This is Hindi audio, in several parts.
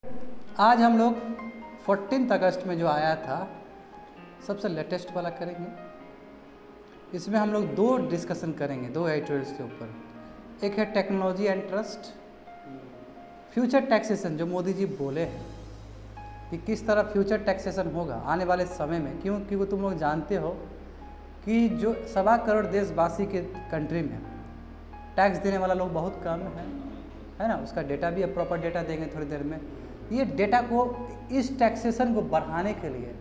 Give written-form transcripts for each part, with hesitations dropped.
आज हम लोग 14 अगस्त में जो आया था सबसे लेटेस्ट वाला करेंगे। इसमें हम लोग दो डिस्कशन करेंगे, दो एडिटोरियल्स के ऊपर। एक है technology and trust, future taxation जो मोदी जी बोले हैं कि किस तरह फ्यूचर टैक्सेशन होगा आने वाले समय में। क्योंकि तुम लोग जानते हो कि जो 1.25 करोड़ देशवासी के कंट्री में टैक्स देने वाला लोग बहुत कम है ना। उसका डेटा भी अब प्रॉपर डेटा देंगे थोड़ी देर में। ये डेटा को, इस टैक्सेशन को बढ़ाने के लिए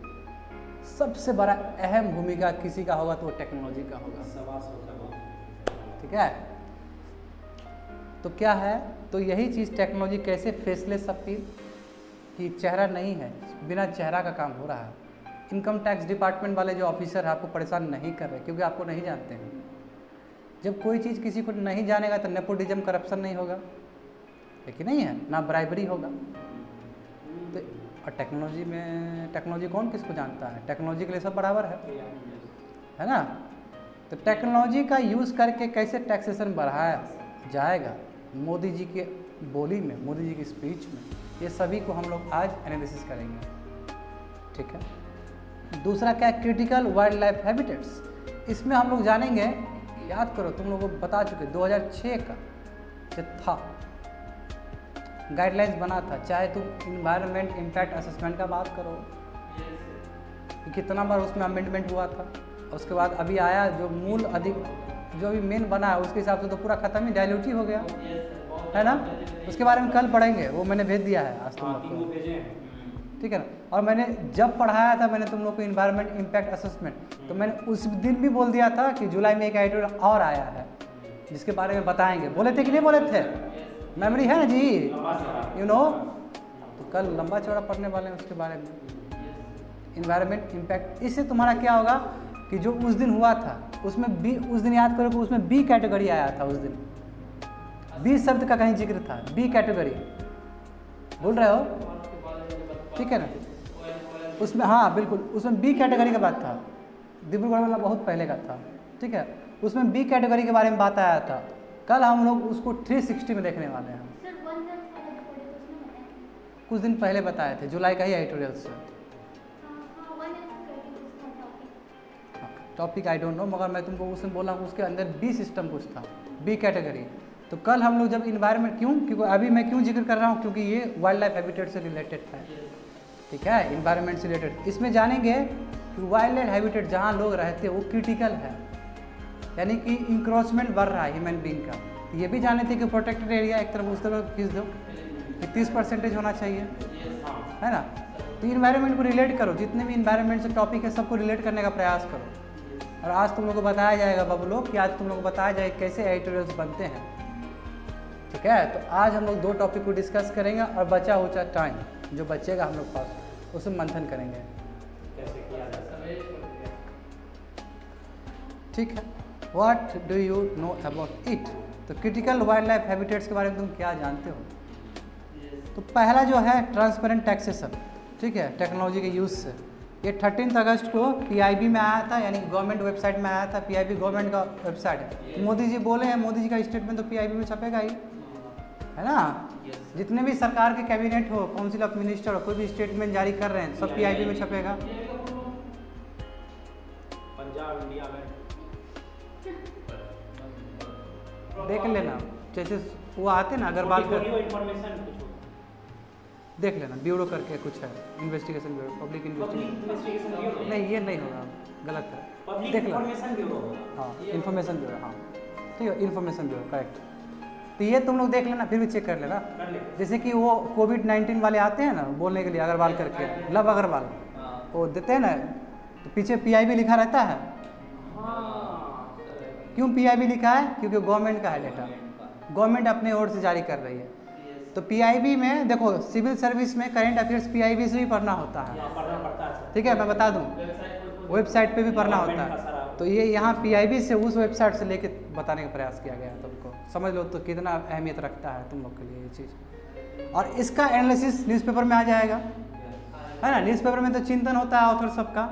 सबसे बड़ा अहम भूमिका किसी का होगा तो वो टेक्नोलॉजी का होगा। ठीक है, तो क्या है, तो यही चीज़ टेक्नोलॉजी कैसे फेसलेस अपील कि चेहरा नहीं है, बिना चेहरा का काम हो रहा है। इनकम टैक्स डिपार्टमेंट वाले जो ऑफिसर हैं आपको परेशान नहीं कर रहे क्योंकि आपको नहीं जानते हैं। जब कोई चीज़ किसी को नहीं जानेगा तो नेपोटिज्म करप्शन नहीं होगा, लेकिन नहीं है ना, ब्राइबरी होगा। तो और टेक्नोलॉजी में, टेक्नोलॉजी कौन किसको जानता है, टेक्नोलॉजी के लिए सब बराबर है ना। तो टेक्नोलॉजी का यूज़ करके कैसे टैक्सेशन बढ़ाया जाएगा मोदी जी के बोली में, मोदी जी की स्पीच में, ये सभी को हम लोग आज एनालिसिस करेंगे। ठीक है। दूसरा क्या है, क्रिटिकल वाइल्ड लाइफ हैबिटेट्स। इसमें हम लोग जानेंगे, याद करो तुम लोगों को बता चुके 2006 का जो था गाइडलाइंस बना था, चाहे तुम इन्वायरमेंट इम्पैक्ट असेसमेंट का बात करो कि कितना बार उसमें अमेंडमेंट हुआ था, और उसके बाद अभी आया जो मूल अधिक जो अभी मेन बना है उसके हिसाब से तो पूरा ख़त्म ही, डायल्यूट ही हो गया है ना। उसके बारे में कल पढ़ेंगे, वो मैंने भेज दिया है आज तुम लोग को, ठीक है ना। और मैंने जब पढ़ाया था मैंने तुम लोग को इन्वायरमेंट इम्पैक्ट असेसमेंट, तो मैंने उस दिन भी बोल दिया था कि जुलाई में एक एडिटोरियल और आया है जिसके बारे में बताएंगे। बोले थे कि नहीं बोले थे, मेमोरी है ना जी, यू नो। तो कल लंबा चौड़ा पढ़ने वाले हैं उसके बारे में, इन्वायरमेंट इम्पैक्ट। इससे तुम्हारा क्या होगा कि जो उस दिन हुआ था उसमें बी, उस दिन याद करो कि उसमें बी कैटेगरी आया था। उस दिन बी शब्द का कहीं जिक्र था, बी कैटेगरी, बोल रहे हो, ठीक है ना। उसमें हाँ बिल्कुल, उसमें बी कैटेगरी का बात था, डिब्रूगढ़ वाला बहुत पहले का था, ठीक है। उसमें बी कैटेगरी के बारे में बात आया था। कल हम लोग उसको 360 में देखने वाले हैं। कुछ दिन पहले बताए थे, जुलाई का ही एडिटोरियल से। टॉपिक आई डोंट नो, मगर मैं तुमको उसमें बोला हूँ उसके अंदर बी सिस्टम कुछ था, बी कैटेगरी। तो कल हम लोग जब इन्वायरमेंट, क्योंकि अभी मैं क्यों जिक्र कर रहा हूँ, क्योंकि ये वाइल्ड लाइफ हैबिटेट से रिलेटेड है, ठीक है, इन्वायरमेंट से रिलेटेड। इसमें जानेंगे कि वाइल्ड लाइफ हैबिटेट जहाँ लोग रहते हैं वो क्रिटिकल है, यानी कि इंक्रोचमेंट बढ़ रहा है ह्यूमन बींग का। तो ये भी जाने थे कि प्रोटेक्टेड एरिया एक तरफ उस तरफ खींच दो कि 30% होना चाहिए, है ना। तो इन्वायरमेंट को रिलेट करो, जितने भी इन्वायरमेंट से टॉपिक है सबको रिलेट करने का प्रयास करो। और आज तुम लोग को बताया जाएगा बाबू लोग कि आज तुम लोग को बताया जाएगा कैसे एडिटोरियल्स बनते हैं, ठीक है। तो आज हम लोग दो टॉपिक को डिस्कस करेंगे और बचा हुआ टाइम जो बचेगा हम लोग पास उसमें मंथन करेंगे, ठीक है। What do you know about it. तो क्रिटिकल वाइल्ड लाइफ हैबिटेट्स के बारे में तुम क्या जानते हो। तो पहला जो है ट्रांसपेरेंट टैक्सेशन, ठीक है, टेक्नोलॉजी के यूज़ से। ये 13 अगस्त को PIB में आया था, यानी गवर्नमेंट वेबसाइट में आया था। PIB गवर्नमेंट का वेबसाइट है, मोदी जी बोले हैं, मोदी जी का स्टेटमेंट तो PIB में छपेगा ही, है ना। जितने भी सरकार के कैबिनेट हो, काउंसिल ऑफ मिनिस्टर हो, कोई भी स्टेटमेंट जारी कर रहे हैं सब PIB में छपेगा। पंजाब इंडिया में देख लेना, जैसे वो आते ना अगर बात कर, देख लेना, ब्यूरो करके कुछ है, investigation bureau, public investigation bureau, नहीं ये नहीं होगा, गलत है, देख लो। हाँ इन्फॉर्मेशन ब्यूरो, हाँ ठीक है, इन्फॉर्मेशन ब्यूरो करेक्ट। तो ये तुम लोग देख लेना, फिर भी चेक कर लेना। जैसे कि वो कोविड-19 वाले आते हैं ना बोलने के लिए, अग्रवाल करके, लव अग्रवाल, वो देते हैं ना, तो पीछे PIB लिखा रहता है। क्यों PIB लिखा है, क्योंकि गवर्नमेंट का है डेटा, गवर्नमेंट अपने ओर से जारी कर रही है। तो PIB में देखो, सिविल सर्विस में करंट अफेयर्स PIB से भी पढ़ना होता है, ठीक है, मैं बता दूं, वेबसाइट पे भी पढ़ना होता है। तो ये यहाँ PIB से उस वेबसाइट से लेके बताने का प्रयास किया गया है, तुमको समझ लो तो कितना अहमियत रखता है तुम लोग के लिए ये चीज़। और इसका एनालिसिस न्यूज़पेपर में आ जाएगा, है ना। न्यूज़पेपर में तो चिंतन होता है ऑथर सबका,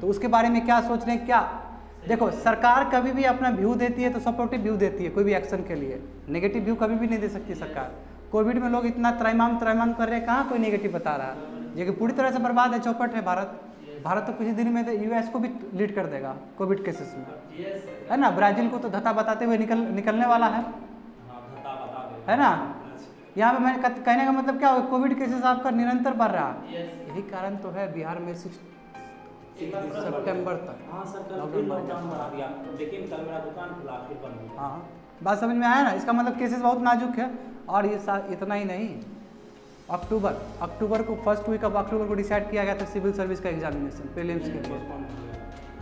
तो उसके बारे में क्या सोच रहे हैं, क्या देखो, सरकार कभी भी अपना व्यू देती है तो सपोर्टिव व्यू देती है कोई भी एक्शन के लिए, नेगेटिव व्यू कभी भी नहीं दे सकती सरकार। कोविड में लोग इतना त्रैमाम कर रहे हैं, कहाँ कोई नेगेटिव बता रहा है। ये कि पूरी तरह से बर्बाद है, चौपट है भारत। भारत तो कुछ दिन में तो यूएस को भी लीड कर देगा कोविड केसेस में, है ना। ब्राज़ील को तो धता बताते हुए निकलने वाला है ना। यहाँ पे मैं कहने का मतलब क्या होगा, कोविड केसेस आपका निरंतर बढ़ रहा है। यही कारण तो है बिहार में 6 सितंबर तक। हाँ सर, कल फिर लॉकडाउन बढ़ा दिया, लेकिन कल मेरा दुकान खुला फिर बंद हो गया। हाँ, बात समझ में आया ना। इसका मतलब केसेस बहुत नाजुक है। और ये इतना ही नहीं, अक्टूबर को फर्स्ट वीक ऑफ अक्टूबर को डिसाइड किया गया था सिविल सर्विस का एग्जामिनेशन प्रीलिम्स के लिए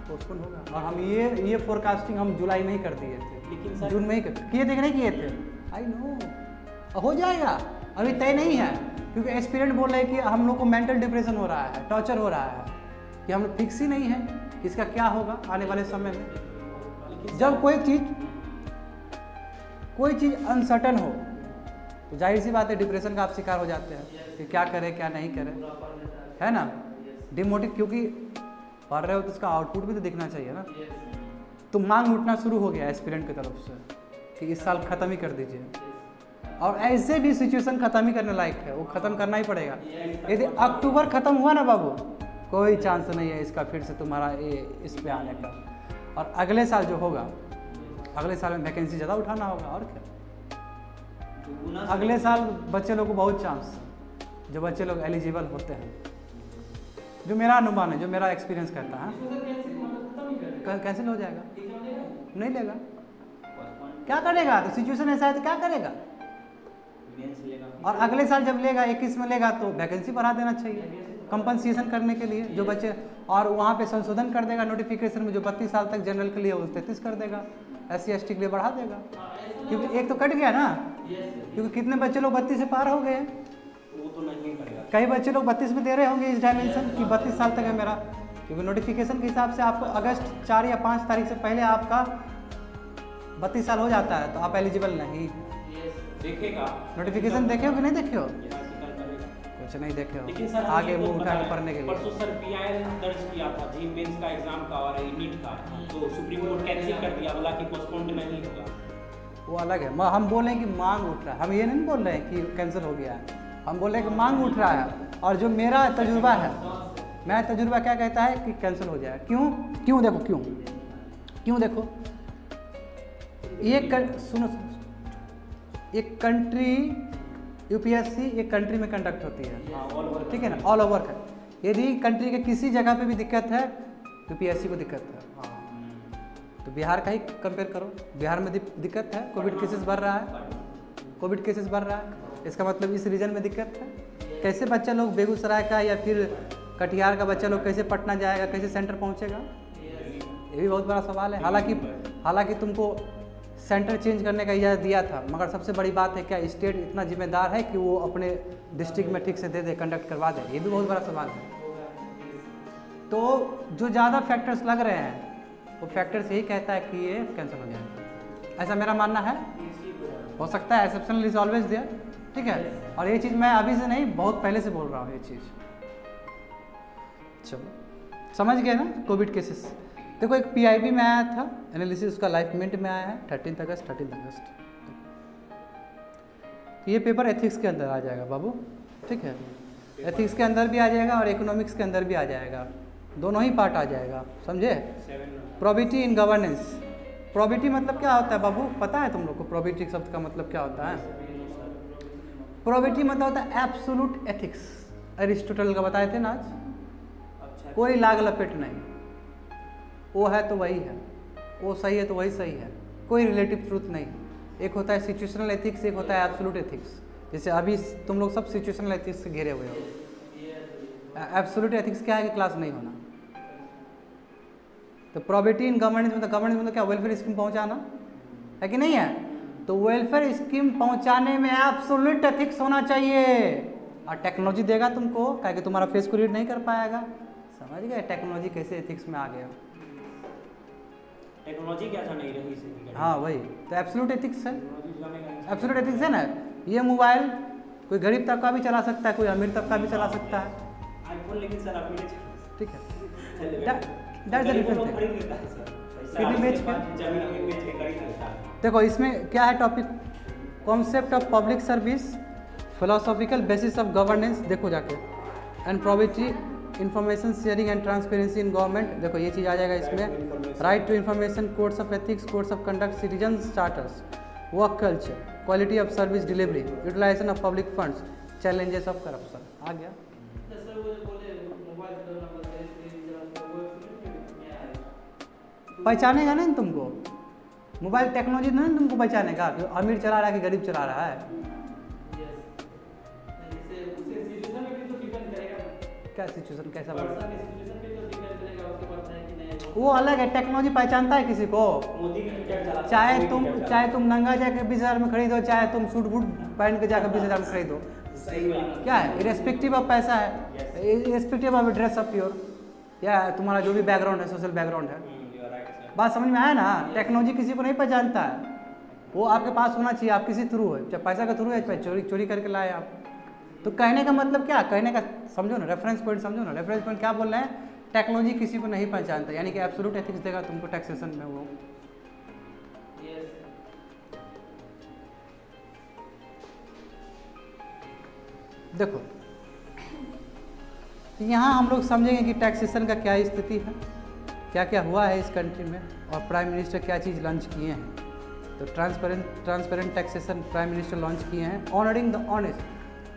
पोस्टपोन होगा। और हम ये फोरकास्टिंग हम जुलाई में ही कर दिए थे, लेकिन जून में ही किए थे कि नहीं किए थे। आई नो हो जाएगा, अभी तय नहीं है, क्योंकि एस्पिरेंट बोल रहे हैं कि हम लोग को मेंटल डिप्रेशन हो रहा है, टॉर्चर हो रहा है, कि हम लोग फिक्स ही नहीं है इसका क्या होगा आने वाले समय में। जब कोई चीज़ अनसर्टन हो तो जाहिर सी बात है डिप्रेशन का आप शिकार हो जाते हैं कि क्या करें क्या नहीं करें, है ना। डिमोटिव, क्योंकि पढ़ रहे हो तो उसका आउटपुट भी तो दिखना चाहिए ना। तो मांग उठना शुरू हो गया एस्पिरेंट की तरफ से कि इस साल ख़त्म ही कर दीजिए। और ऐसे भी सिचुएशन ख़त्म ही करने लायक है, वो ख़त्म करना ही पड़ेगा। यदि अक्टूबर ख़त्म हुआ ना बाबू, कोई चांस नहीं है इसका फिर से तुम्हारा इस पे आने का। और अगले साल जो होगा, अगले साल में वैकेंसी ज़्यादा उठाना होगा। और क्या, अगले साल बच्चे लोग को बहुत चांस, जो बच्चे लोग एलिजिबल होते हैं, जो मेरा अनुमान है, जो मेरा एक्सपीरियंस कहता है, कैंसिल हो जाएगा। नहीं लेगा, क्या करेगा, तो सिचुएशन ऐसा है तो क्या करेगा। और अगले साल जब लेगा 21 में लेगा तो वैकेंसी बढ़ा देना चाहिए कंपनसेशन करने के लिए जो बच्चे, और वहाँ पे संशोधन कर देगा नोटिफिकेशन में, जो 32 साल तक जनरल के लिए वो 33 कर देगा, SC ST के लिए बढ़ा देगा। क्योंकि एक तो कट गया ना, क्योंकि कितने बच्चे लोग 32 से पार हो गए, वो तो नहीं करेगा। कई बच्चे लोग 32 में दे रहे होंगे इस डायमेंशन कि 32 साल तक है मेरा, क्योंकि नोटिफिकेशन के हिसाब से आपको अगस्त 4 या 5 तारीख से पहले आपका 32 साल हो जाता है, तो आप एलिजिबल नहीं। देखेगा नोटिफिकेशन देखे हो कि नहीं देखे हो, लेकिन कुछ नहीं देखे हो, सर आगे मुंह उठा के पढ़ने के लिए। परसों सर PIL दर्ज किया था जी मेंस का एग्जाम का और नीट का, तो सुप्रीम कोर्ट कैंसिल कर दिया, बोला कि पोस्टपोन नहीं होगा। वो अलग है। हम बोल रहे हैं कि मांग उठ रहा है, हम ये नहीं बोल रहे हैं कि कैंसिल हो गया है, हम बोल रहे हैं कि मांग उठ रहा है। और जो मेरा तजुर्बा है, मेरा तजुर्बा क्या कहता है कि कैंसिल हो जाए। क्यों देखो, क्यों देखो, सुनो, एक कंट्री UPSC एक कंट्री में कंडक्ट होती है, ठीक है ना, ऑल ओवर का। यदि कंट्री के किसी जगह पे भी दिक्कत है, UPSC को दिक्कत है। तो बिहार का ही कंपेयर करो, बिहार में दिक्कत है, कोविड केसेस बढ़ रहा है, इसका मतलब इस रीजन में दिक्कत है। कैसे बच्चा लोग बेगूसराय का या फिर कटिहार का बच्चा लोग कैसे पटना जाएगा, कैसे सेंटर पहुंचेगा, ये भी बहुत बड़ा सवाल है। हालांकि तुमको सेंटर चेंज करने का इजाज़त दिया था, मगर सबसे बड़ी बात है क्या स्टेट इतना जिम्मेदार है कि वो अपने डिस्ट्रिक्ट में ठीक से दे कंडक्ट करवा दे, ये भी बहुत बड़ा सवाल है। तो जो ज़्यादा फैक्टर्स लग रहे हैं वो फैक्टर्स यही कहता है कि ये कैंसिल हो जाएगा, ऐसा मेरा मानना है। हो सकता है एक्सेप्शनल इज ऑलवेज देयर, ठीक है। और ये चीज़ मैं अभी से नहीं, बहुत पहले से बोल रहा हूँ ये चीज़। चलो समझ गए ना कोविड केसेस। देखो एक PIB में आया था एनालिसिस, उसका लाइफ मिनट में आया है 13 अगस्त। ये पेपर एथिक्स के अंदर आ जाएगा बाबू, ठीक है। एथिक्स के अंदर भी आ जाएगा और इकोनॉमिक्स के अंदर भी आ जाएगा, दोनों ही पार्ट आ जाएगा, समझे। प्रोबिटी इन गवर्नेंस, प्रोबिटी मतलब क्या होता है बाबू, पता है तुम लोग को प्रोबिटी शब्द का मतलब क्या होता है। प्रोबिटी मतलब होता है एब्सोल्यूट एथिक्स, अरिस्टोटल का बताए थे ना आज। कोई लाग लपेट नहीं, वो है तो वही है, वो सही है तो वही सही है, कोई रिलेटिव ट्रूथ नहीं। एक होता है सिचुएशनल एथिक्स, एक होता है एब्सोल्यूट एथिक्स। जैसे अभी तुम लोग सब सिचुएशनल एथिक्स से घिरे हुए हो। एब्सोल्यूट एथिक्स क्या है कि क्लास नहीं होना। तो प्रोबिटी इन गवर्नेंस मतलब क्या, वेलफेयर स्कीम पहुंचाना है कि नहीं है। तो वेलफेयर स्कीम पहुंचाने में एब्सोल्यूट एथिक्स होना चाहिए। और टेक्नोलॉजी देगा तुमको, क्या कि तुम्हारा फेस को रीड नहीं कर पाएगा, समझ गए। टेक्नोलॉजी कैसे एथिक्स में आ गया, टेक्नोलॉजी क्या जाने रही से। हाँ वही तो एब्सोल्यूट एथिक्स है, एब्सोल्यूट एथिक्स है ना। ये मोबाइल कोई गरीब तबका भी चला सकता है, कोई अमीर तबका भी चला सकता है, आईफोन, लेकिन सर आप ठीक है। दैट्स द डिफरेंस है। देखो इसमें क्या है topic, concept of public service philosophical basis of governance देखो जाके, and probability information sharing and transparency in government, देखो ये चीज़ आ जाएगा इसमें। Right to information, codes of ethics, codes of conduct, citizens charters, work culture, quality of service delivery, utilisation of public funds, challenges of corruption. आ गया। पहचानेगा नहीं तुमको, मोबाइल टेक्नोलॉजी नहीं तुमको पहचानेगा कि अमीर चला रहा है कि गरीब चला रहा है। क्या सिचुएशन, कैसा वो अलग है, टेक्नोलॉजी पहचानता है किसी को। चाहे तुम नंगा जाकर 20,000 में खरीदो, चाहे तुम सूट बूट पहन के जाकर 20,000 में खरीदो, क्या है, इरेस्पेक्टिव ऑफ पैसा है, irrespective of dress of your, या तुम्हारा जो भी बैकग्राउंड है, सोशल बैकग्राउंड है। बात समझ में आया ना। टेक्नोलॉजी किसी को नहीं पहचानता है, वो आपके पास होना चाहिए, आप किसी थ्रू है, चाहे पैसा का थ्रू है, चाहे चोरी करके लाए आप। तो कहने का मतलब क्या, कहने का समझो ना, रेफरेंस पॉइंट समझो ना। रेफरेंस पॉइंट क्या बोल रहे हैं, टेक्नोलॉजी किसी को नहीं पहचानता, यानी कि एब्सोल्यूट एथिक्स देगा तुमको टैक्सेशन में वो। देखो यहाँ हम लोग समझेंगे कि टैक्सेशन का क्या स्थिति है, क्या क्या हुआ है इस कंट्री में, और प्राइम मिनिस्टर क्या चीज़ लॉन्च किए हैं। तो transparent taxation prime minister launch किए हैं। ऑनरिंग द ऑनेस्ट,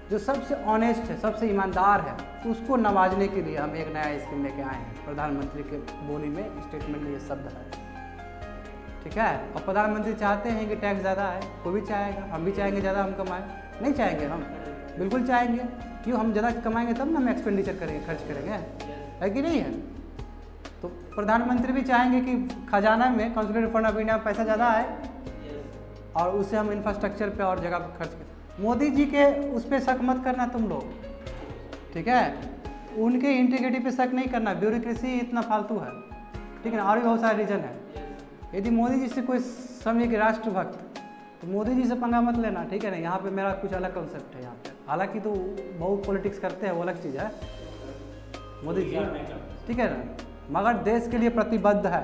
जो सबसे ऑनेस्ट है, सबसे ईमानदार है, तो उसको नवाजने के लिए हम एक नया स्कीम लेके आए हैं। प्रधानमंत्री के बोली में, स्टेटमेंट में ये शब्द है, ठीक है। और प्रधानमंत्री चाहते हैं कि टैक्स ज़्यादा है, कोई भी चाहेगा, हम भी चाहेंगे ज़्यादा हम कमाएं, नहीं चाहेंगे हम, बिल्कुल चाहेंगे। क्यों, हम ज़्यादा कमाएंगे तब ना हम एक्सपेंडिचर करेंगे, खर्च करेंगे, है कि नहीं है। तो प्रधानमंत्री भी चाहेंगे कि खजाना में, कंसोलिडेटेड फंड ऑफ इंडिया में पैसा ज़्यादा आए और उसे हम इंफ्रास्ट्रक्चर पे और जगह पर खर्च करें। मोदी जी के उस पर शक मत करना तुम लोग, ठीक है, उनके इंटीग्रिटी पे शक नहीं करना, ब्यूरोक्रेसी इतना फालतू है, ठीक है ना। और भी बहुत सारे रीजन है। यदि मोदी जी से कोई समझे कि राष्ट्रभक्त, तो मोदी जी से पंगा मत लेना, ठीक है ना। यहाँ पे मेरा कुछ अलग कॉन्सेप्ट है यहाँ पे, हालांकि तो बहुत पॉलिटिक्स करते हैं, वो अलग चीज़ है मोदी जी, ठीक है ना, मगर देश के लिए प्रतिबद्ध है,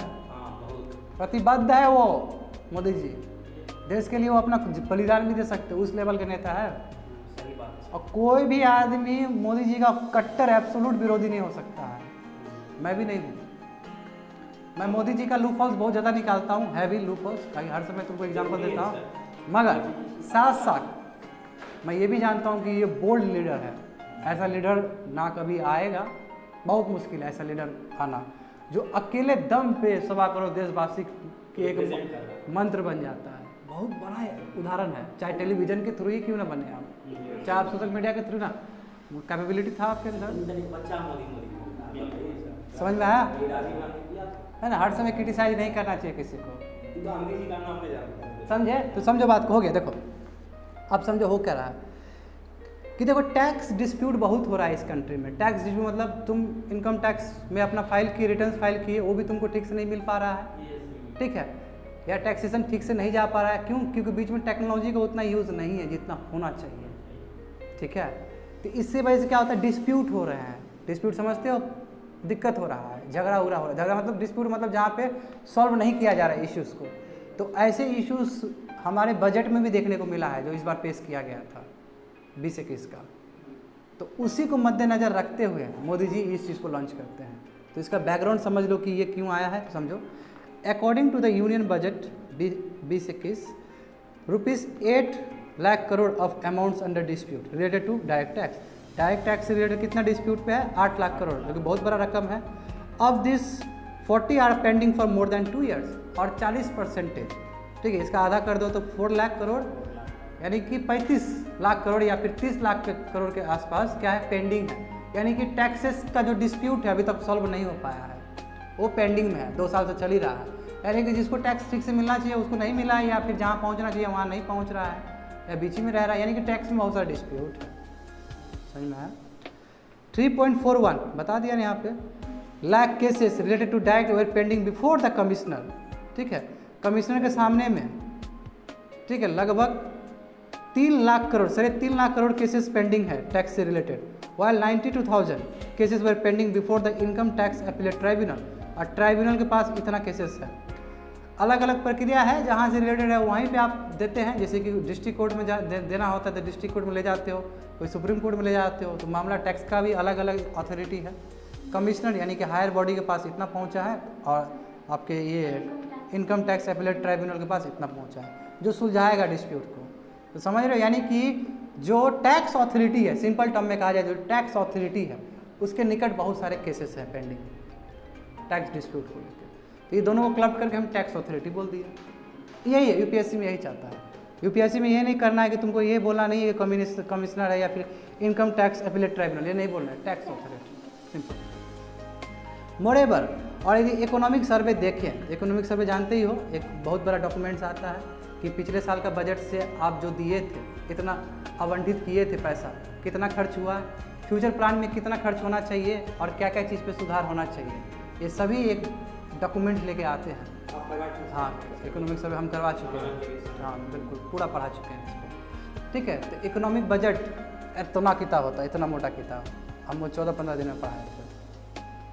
प्रतिबद्ध है वो मोदी जी, देश के लिए वो अपना बलिदान भी दे सकते, उस लेवल के नेता है। सही बात। और कोई भी आदमी मोदी जी का कट्टर एब्सोल्यूट विरोधी नहीं हो सकता है, मैं भी नहीं हूँ। मैं मोदी जी का लूप होल्स बहुत ज़्यादा निकालता हूँ, हैवी लूप होल्स, हर समय तुमको एग्जांपल देता हूँ, मगर साथ साथ मैं ये भी जानता हूँ कि ये बोल्ड लीडर है। ऐसा लीडर ना कभी आएगा, बहुत मुश्किल है ऐसा लीडर आना, जो अकेले दम पे 1.25 करोड़ देशवासी के एक मंत्र बन जाता है। बहुत बड़ा उदाहरण है, चाहे टेलीविजन के थ्रू ही क्यों ना बने आप, चाहे आप सोशल मीडिया के थ्रू ना, कैपेबिलिटी था आपके अंदर, समझ में आया है ना। हर समय क्रिटिसाइज नहीं करना चाहिए किसी को, समझे। तो समझो बात को, हो गया। देखो अब समझो हो क्या रहा है कि देखो टैक्स डिस्प्यूट बहुत हो रहा है इस कंट्री में। टैक्स डिस्प्यूट मतलब तुम इनकम टैक्स में अपना फाइल किए, रिटर्न फाइल किए, वो भी तुमको ठीक से नहीं मिल पा रहा है, ठीक है, या टैक्सेशन ठीक से नहीं जा पा रहा है। क्यों? क्योंकि बीच में टेक्नोलॉजी का उतना यूज़ नहीं है जितना होना चाहिए, ठीक है। तो इससे वजह से क्या होता है, डिस्प्यूट हो रहे हैं। डिस्प्यूट समझते हो, दिक्कत हो रहा है, झगड़ा हो रहा है। झगड़ा मतलब डिस्प्यूट मतलब जहाँ पे सॉल्व नहीं किया जा रहा है इश्यूज़ को। तो ऐसे इश्यूज़ हमारे बजट में भी देखने को मिला है, जो इस बार पेश किया गया था 2021 का। तो उसी को मद्देनज़र रखते हुए मोदी जी इस चीज़ को लॉन्च करते हैं। तो इसका बैकग्राउंड समझ लो कि ये क्यों आया है, तो समझो। According to the union budget 2021, ₹8 lakh crore of amounts under dispute related to direct tax. Direct tax से रिलेटेड कितना डिस्प्यूट पे है? 8 लाख करोड़, जो कि बहुत बड़ा रकम है। Of this 40 are pending for more than 2 years, और 40%, ठीक है, इसका आधा कर दो तो 4 लाख करोड़, यानी कि 35 लाख करोड़ या फिर 30 लाख करोड़ के आसपास क्या है, पेंडिंग है। यानी कि टैक्सेस का जो डिस्प्यूट है अभी तक सॉल्व नहीं हो पाया है, वो पेंडिंग में है, 2 साल से चल ही रहा है। यानी कि जिसको टैक्स ठीक से मिलना चाहिए उसको नहीं मिला है, या फिर जहाँ पहुँचना चाहिए वहाँ नहीं पहुँच रहा है, या बीच में रह रहा है। यानी कि टैक्स में बहुत सारा डिस्प्यूट है, समझ में आया। 3.41 बता दिया ना यहाँ पे, lakh cases related to direct were pending before the commissioner, ठीक है, कमिश्नर के सामने में, ठीक है, लगभग 3 लाख करोड़, 3.5 लाख करोड़ केसेस पेंडिंग है टैक्स से related, while 92,000 cases were pending before the income tax appellate tribunal, और ट्राइब्यूनल के पास इतना केसेस है। अलग अलग प्रक्रिया है, जहाँ से रिलेटेड है वहीं पे आप देते हैं। जैसे कि डिस्ट्रिक्ट कोर्ट में देना होता है तो डिस्ट्रिक्ट कोर्ट में ले जाते हो, कोई सुप्रीम कोर्ट में ले जाते हो, तो मामला टैक्स का भी अलग अलग अथॉरिटी है। कमिश्नर यानी कि हायर बॉडी के पास इतना पहुंचा है, और आपके ये इनकम टैक्स अपीलेट ट्राइब्यूनल के पास इतना पहुंचा है, जो सुलझाएगा डिस्प्यूट को। तो समझ रहे हो, यानी कि जो टैक्स अथॉरिटी है, सिंपल टर्म में कहा जाए जो टैक्स अथॉरिटी है, उसके निकट बहुत सारे केसेस हैं पेंडिंग टैक्स डिस्प्यूट को लेकर। तो ये दोनों को क्लब करके हम टैक्स अथॉरिटी बोल दिया। यही है, यूपीएससी में यही चाहता है। यूपीएससी में ये नहीं करना है कि तुमको ये बोलना नहीं है कि कमिश्नर है या फिर इनकम टैक्स अपीलेट ट्राइब्यूनल, ये नहीं बोलना है, टैक्स अथॉरिटी सिंपल। मोरेबर, और यदि इकोनॉमिक सर्वे देखें, इकोनॉमिक सर्वे जानते ही हो, एक बहुत बड़ा डॉक्यूमेंट्स आता है कि पिछले साल का बजट से आप जो दिए थे, इतना आवंटित किए थे पैसा, कितना खर्च हुआ, फ्यूचर प्लान में कितना खर्च होना चाहिए और क्या क्या चीज़ पे सुधार होना चाहिए, ये सभी एक डॉक्यूमेंट लेके आते हैं। हाँ, इकोनॉमिक सर्वे हम करवा चुके हैं, हाँ बिल्कुल, पूरा पढ़ा चुके हैं इसको। ठीक है, तो इकोनॉमिक बजट इतना किताब होता है, इतना मोटा किताब, हम वो 14-15 दिन में पढ़ाए थे,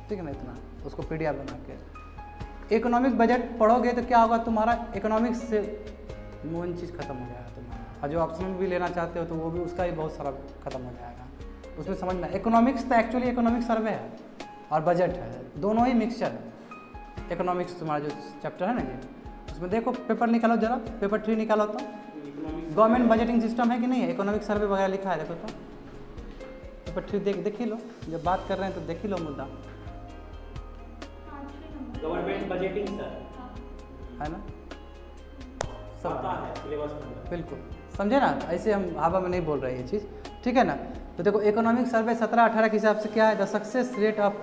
ठीक है ना, इतना उसको PDF बना के। इकोनॉमिक बजट पढ़ोगे तो क्या होगा, तुम्हारा इकोनॉमिक्स से मेन चीज़ खत्म हो जाएगा तुम्हारा, और जो ऑप्शन भी लेना चाहते हो तो वो भी उसका भी बहुत सारा खत्म हो जाएगा। उसमें समझना, इकोनॉमिक्स तो एक्चुअली इकोनॉमिक सर्वे है और बजट है, दोनों ही मिक्सचर है। इकोनॉमिक्स तुम्हारा जो चैप्टर है ना ये, उसमें देखो पेपर निकालो जरा, पेपर 3 निकालो तो गवर्नमेंट बजटिंग सिस्टम है कि नहीं है, इकोनॉमिक सर्वे वगैरह लिखा है, देखो तो पेपर 3 देख ही लो, जब बात कर रहे हैं तो देख ही लो मुद्दा, गवर्नमेंट बजटिंग सर है ना, सब आता है सिलेबस में, बिल्कुल समझे ना, ऐसे हम हवा में नहीं बोल रहे ये चीज़, ठीक है ना। तो देखो इकोनॉमिक सर्वे 17-18 के हिसाब से क्या है, the success rate of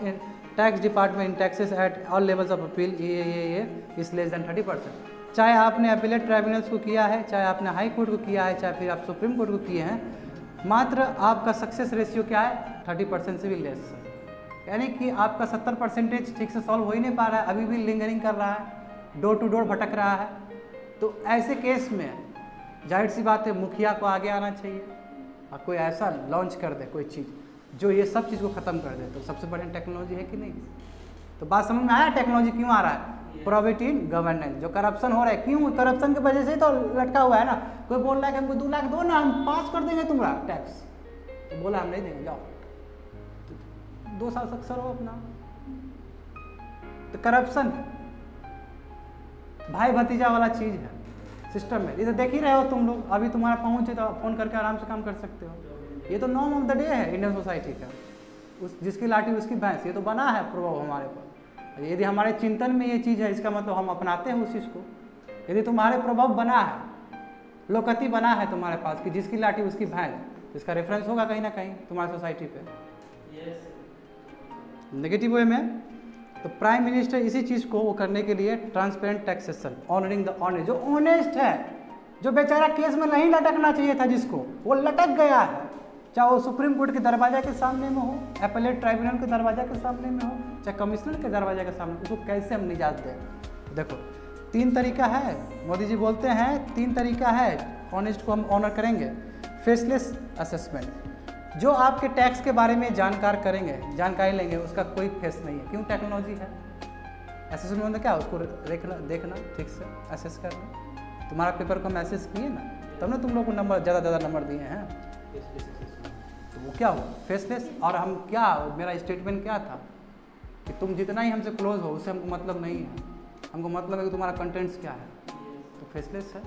tax department in taxes at all levels of appeal ये इज लेस देन 30%। चाहे आपने अपीलेट ट्राइब्यूनल्स को किया है, चाहे आपने हाई कोर्ट को किया है, चाहे फिर आप सुप्रीम कोर्ट को किए हैं, मात्र आपका सक्सेस रेशियो क्या है, 30% से भी लेस है। यानी कि आपका 70% ठीक से सॉल्व हो ही नहीं पा रहा है, अभी भी लिंगरिंग कर रहा है, डोर टू डोर भटक रहा है। तो ऐसे केस में जाहिर सी बात है मुखिया को आगे आना चाहिए और कोई ऐसा लॉन्च कर दे कोई चीज़ जो ये सब चीज़ को ख़त्म कर दे। तो सबसे बड़ी टेक्नोलॉजी है कि नहीं। तो बात समझ में आया टेक्नोलॉजी क्यों आ रहा है, प्रोबेबिलिटी इन गवर्नेंस। जो करप्शन हो रहा है, क्यों करप्शन की वजह से ही तो लटका हुआ है ना। कोई बोल रहा है कि हमको 2 लाख दो ना, हम पास कर देंगे तुम्हारा टैक्स, तो बोला हम नहीं देंगे, जाओ 2 साल तक सर हो अपना। तो करप्शन भाई भतीजा वाला चीज़ है सिस्टम में। इधर देख ही रहे हो तुम लोग, अभी तुम्हारा पहुँच है तो फ़ोन करके आराम से काम कर सकते हो। ये तो नॉर्म ऑफ द डे है इंडियन सोसाइटी का, उस जिसकी लाठी उसकी भैंस, ये तो बना है प्रभाव हमारे पर। यदि हमारे चिंतन में ये चीज़ है, इसका मतलब हम अपनाते हैं उस चीज़ को। यदि तुम्हारे प्रभाव बना है, लोकति बना है तुम्हारे पास कि जिसकी लाठी उसकी भैंस, तो इसका रेफरेंस होगा कहीं ना कहीं तुम्हारी सोसाइटी पे। नेगेटिव वे में तो प्राइम मिनिस्टर इसी चीज़ को वो करने के लिए transparent taxation, honouring the honest, जो ऑनेस्ट है, जो बेचारा केस में नहीं लटकना चाहिए था जिसको, वो लटक गया है। चाहे वो सुप्रीम कोर्ट के दरवाजा के सामने में हो, अपीलेट ट्राइब्यूनल के दरवाजा के सामने में हो, चाहे कमिश्नर के दरवाजा के सामने, उसको कैसे हम निजात दें। देखो 3 तरीका है, मोदी जी बोलते हैं 3 तरीका है ऑनेस्ट को हम ऑनर करेंगे। फेसलेस असेसमेंट, जो आपके टैक्स के बारे में जानकारी लेंगे, उसका कोई फेस नहीं है, क्यों, टेक्नोलॉजी है। असेसमेंट मतलब क्या, उसको देखना ठीक से असेस करना। तुम्हारा पेपर को हम असेस किए ना, तब ना तुम लोग को नंबर ज़्यादा नंबर दिए हैं। तो वो क्या हुआ, फेसलेस। और हम क्या, मेरा स्टेटमेंट क्या था कि तुम जितना ही हमसे क्लोज हो उससे हमको मतलब नहीं है, हमको मतलब है कि तुम्हारा कंटेंट्स क्या है, तो फेसलेस है।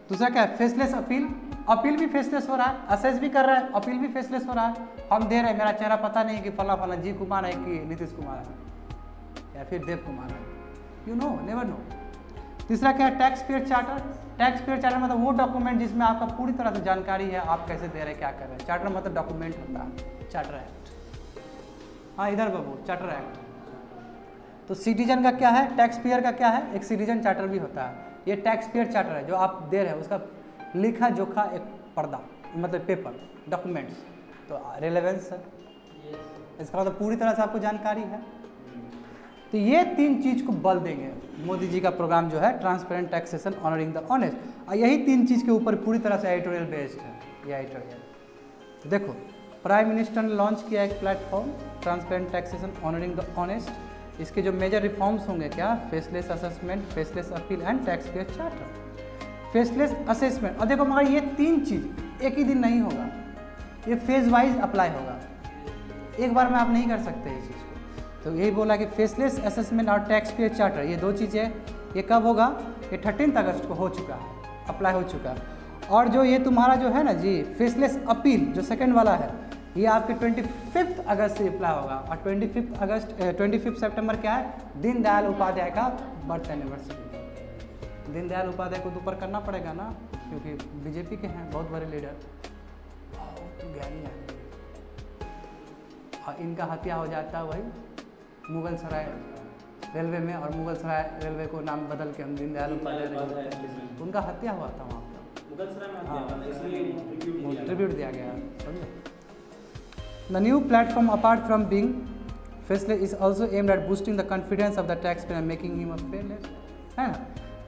दूसरा क्या है, फेसलेस अपील, अपील भी फेसलेस हो रहा है, असेस भी कर रहा है, अपील भी फेसलेस हो रहा है। हम दे रहे हैं, मेरा चेहरा पता नहीं कि फला जी कुमार है कि नीतीश कुमार है या फिर देव कुमार है, यू नो, नेवर नो। तीसरा क्या है, tax payer charter. Tax payer charter मतलब वो डॉक्यूमेंट जिसमें आपका पूरी तरह से जानकारी है, आप कैसे दे रहे हैं, क्या कर रहे हैं। चार्टर मतलब डॉक्यूमेंट होता है, चार्टर एक्ट। हाँ इधर बाबू, चार्टर एक्ट। तो सिटीजन का क्या है, टैक्स पेयर का क्या है, एक सिटीजन चार्टर भी होता है। ये टैक्स पेयर चार्टर है जो आप दे रहे हैं, उसका लिखा जोखा एक पर्दा, मतलब पेपर, डॉक्यूमेंट्स, तो रेलेवेंस है, इसका मतलब पूरी तरह से आपको जानकारी है। तो ये 3 चीज़ को बल देंगे मोदी जी का प्रोग्राम जो है transparent taxation honouring the honest, और यही 3 चीज़ के ऊपर पूरी तरह से एडिटोरियल बेस्ड है ये एडिटोरियल। देखो प्राइम मिनिस्टर ने लॉन्च किया एक platform transparent taxation honouring the honest, इसके जो मेजर रिफॉर्म्स होंगे क्या, faceless assessment, faceless appeal and tax payer charter. Faceless assessment, और देखो मगर ये 3 चीज़ एक ही दिन नहीं होगा, ये फेज वाइज अप्लाई होगा, एक बार में आप नहीं कर सकते इस चीज़ को। तो यही बोला कि फेसलेस असेसमेंट और टैक्स पेयर चार्टर, ये 2 चीज़ें, ये कब होगा, ये 13 अगस्त को हो चुका है, अप्लाई हो चुका है। और जो ये तुम्हारा जो है ना जी फेसलेस अपील जो सेकंड वाला है, ये आपके 25 अगस्त से अप्लाई होगा। और 25 सितंबर क्या है, दीनदयाल उपाध्याय का बर्थ एनिवर्सरी। दीनदयाल उपाध्याय को ऊपर करना पड़ेगा ना, क्योंकि बीजेपी के हैं, बहुत बड़े लीडर, बहुत ज्ञानी आदमी। और इनका हत्या हो जाता है वही मुगल सराय रेलवे में, और मुगल सराय रेलवे को नाम बदल के हम दीनदयाल उपाध्याय, उनका हत्या हुआ था वहाँ पर, मुगल सराय में हत्या हुआ था, इसलिए ट्रिब्यूट दिया गया, समझे। The new platform, apart from being faceless, is also aimed at boosting the confidence of the taxpayer and making him a fearless, है ना।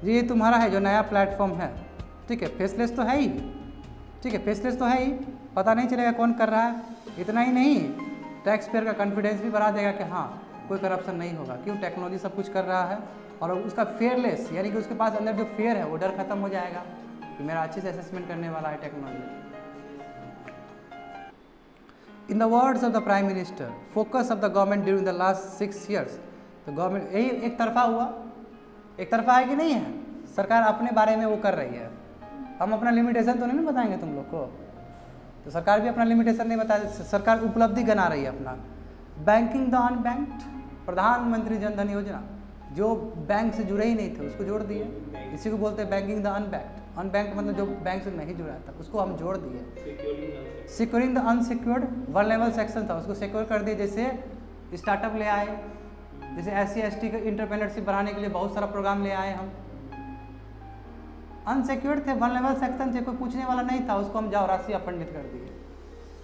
ये तुम्हारा है जो नया प्लेटफॉर्म है, ठीक है, फेसलेस तो है ही, ठीक है, फेसलेस तो है ही, पता नहीं चलेगा कौन कर रहा है। इतना ही नहीं, टैक्स पेयर का कॉन्फिडेंस भी बढ़ा देगा कि हाँ कोई करप्शन नहीं होगा, क्यों, टेक्नोलॉजी सब कुछ कर रहा है। और उसका फेयरलेस, यानी कि उसके पास अंदर जो फेयर है वो डर खत्म हो जाएगा कि मेरा अच्छे से असेसमेंट करने वाला है technology. In the words of the Prime Minister, focus of the government during the last 6 years, तो गवर्नमेंट यही एक तरफा हुआ, एक तरफा है कि नहीं है, सरकार अपने बारे में वो कर रही है। हम अपना लिमिटेशन तो नहीं बताएंगे तुम लोग को, तो सरकार भी अपना लिमिटेशन नहीं बता, सरकार उपलब्धि गना रही है अपना। बैंकिंग द अनबैंक्ड, प्रधानमंत्री जन धन योजना, जो बैंक से जुड़े ही नहीं थे उसको जोड़ दिए, इसी को बोलते हैं बैंकिंग द अनबैंक्ड। अनबैंक्ड मतलब जो बैंक से नहीं जुड़ा था उसको हम जोड़ दिए। Securing the unsecured vulnerable section था, उसको सिक्योर कर दिए, जैसे स्टार्टअप ले आए, जैसे SC/ST का इंटरप्रेन्योरशिप बढ़ाने के लिए बहुत सारा प्रोग्राम ले आए हम। अनसिक्योर्ड थे, वल्नरेबल सेक्शन थे, कोई पूछने वाला नहीं था, उसको हम जाओ राशि अपंडित कर दिए,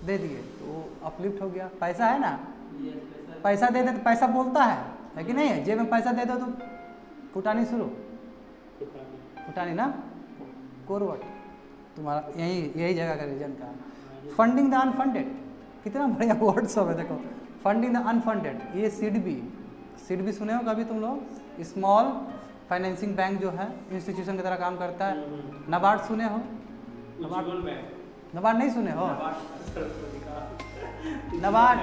दे दिए, तो वो अपलिफ्ट हो गया। पैसा है ना, पैसा दे दे तो पैसा बोलता है कि नहीं है, जेब में पैसा दे दो तो फुटानी शुरू, फुटानी ना, कोरवट तुम्हारा यही जगह का रीजन का। फंडिंग द अनफंडेड, कितना बढ़िया वर्ड सब है, देखो फंडिंग द अनफंडेड, ये सिडबी सुने हो कभी तुम लोग, स्मॉल फाइनेंसिंग बैंक जो है इंस्टीट्यूशन की तरह काम करता है। नबार्ड सुने हो, नबार्ड नहीं सुने हो,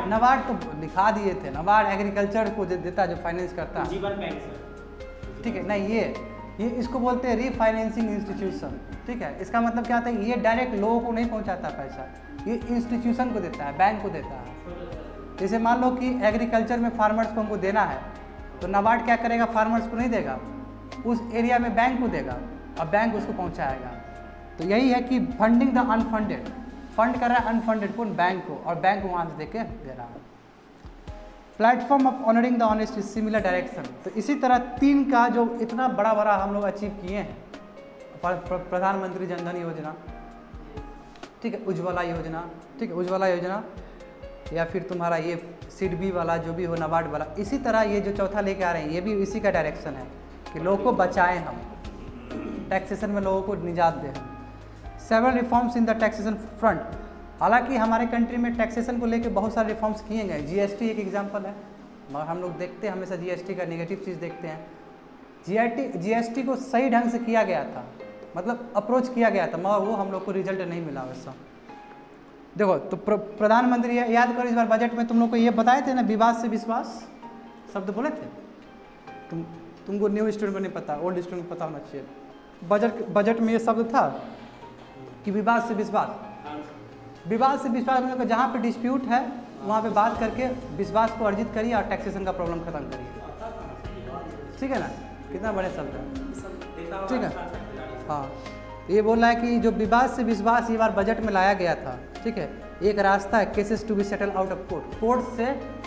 नबार्ड तो दिखा दिए थे, नबार्ड एग्रीकल्चर को देता है, जो फाइनेंस करता है, जीवन बैंक सर, ठीक है, नहीं ये इसको बोलते हैं रीफाइनेंसिंग इंस्टीट्यूशन, ठीक है। इसका मतलब क्या होता है, ये डायरेक्ट लोगों को नहीं पहुंचाता पैसा, ये इंस्टीट्यूशन को देता है, बैंक को देता है। जैसे मान लो कि एग्रीकल्चर में फार्मर्स को हमको देना है, तो नाबार्ड क्या करेगा, फार्मर्स को नहीं देगा, उस एरिया में बैंक को देगा और बैंक उसको पहुंचाएगा। तो यही है कि फंडिंग द अनफंडेड, फंड कर रहा है अनफंडेड कौन, बैंक को, और बैंक को वहाँ से दे रहा है। Platform of honouring the honest similar direction, तो इसी तरह 3 का जो इतना बड़ा हम लोग अचीव किए हैं, प्रधानमंत्री जन धन योजना, ठीक है, उज्ज्वला योजना, ठीक है, उज्ज्वला योजना, या फिर तुम्हारा ये सिडबी वाला जो भी हो, नबार्ड वाला, इसी तरह ये जो चौथा लेके आ रहे हैं, ये भी इसी का डायरेक्शन है कि लोगों को बचाएं, हम टैक्सेशन में लोगों को निजात दें। Several reforms in the taxation front, हालांकि हमारे कंट्री में टैक्सेशन को लेकर बहुत सारे रिफॉर्म्स किए गए, GST एक एग्जांपल है, मगर हम लोग देखते हैं हमेशा GST का नेगेटिव चीज़ देखते हैं। GST को सही ढंग से किया गया था, मतलब अप्रोच किया गया था, मगर वो हम लोग को रिजल्ट नहीं मिला वैसा। देखो तो प्रधानमंत्री याद करो, इस बार बजट में तुम लोग को ये बताए थे ना, विवाद से विश्वास शब्द बोले थे, तुमको न्यू स्टूडेंट को नहीं पता, ओल्ड स्टूडेंट को पता होना चाहिए। बजट में ये शब्द था कि विवाद से विश्वास, विवाद से विश्वास मतलब जहाँ पे डिस्प्यूट है वहाँ पे बात करके विश्वास को अर्जित करिए और टैक्सेशन का प्रॉब्लम खत्म करिए, ठीक है ना, कितना बड़े शब्द है, ठीक है। हाँ, ये बोल रहा है कि जो विवाद से विश्वास ये बार बजट में लाया गया था, ठीक है, एक रास्ता है, cases to be settle out of court,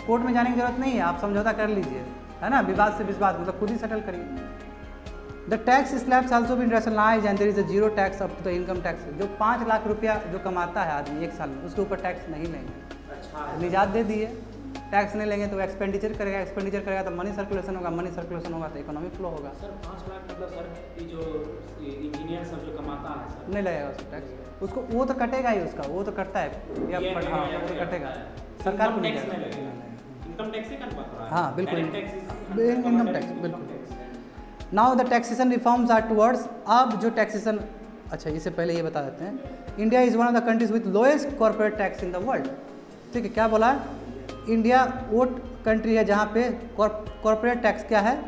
court में जाने की जरूरत नहीं है, आप समझौता कर लीजिए, है ना, विवाद से विश्वास मतलब खुद ही सेटल करिए। The tax slabs also been rationalised and there is a zero tax up to the income tax, जो 5 लाख रुपया जो कमाता है आदमी एक साल में, उसके ऊपर टैक्स नहीं लेंगे, अच्छा निजात दे दिए, टैक्स नहीं लेंगे तो एक्सपेंडिचर करेगा तो मनी सर्कुलेशन होगा तो इकोनॉमी फ्लो होगा। सर 5 लाख मतलब सर ये जो इंजीनियर सब जो कमाता है सर नहीं लगेगा उसको टैक्स, उसको वो तो कटेगा ही, उसका वो तो कटता है, हाँ वो तो कटेगा, सरकार को नहीं लगेगा, इनकम टैक्स ही कट पड़ रहा है, हाँ बिल्कुल इनकम टैक्स, बिल्कुल। Now the taxation reforms are towards, अब जो टैक्सेशन, अच्छा इससे पहले ये बता देते हैं, India is one of the countries with lowest corporate tax in the world. ठीक है, क्या बोला? इंडिया वो कंट्री है जहाँ पे कॉर्पोरेट टैक्स क्या है,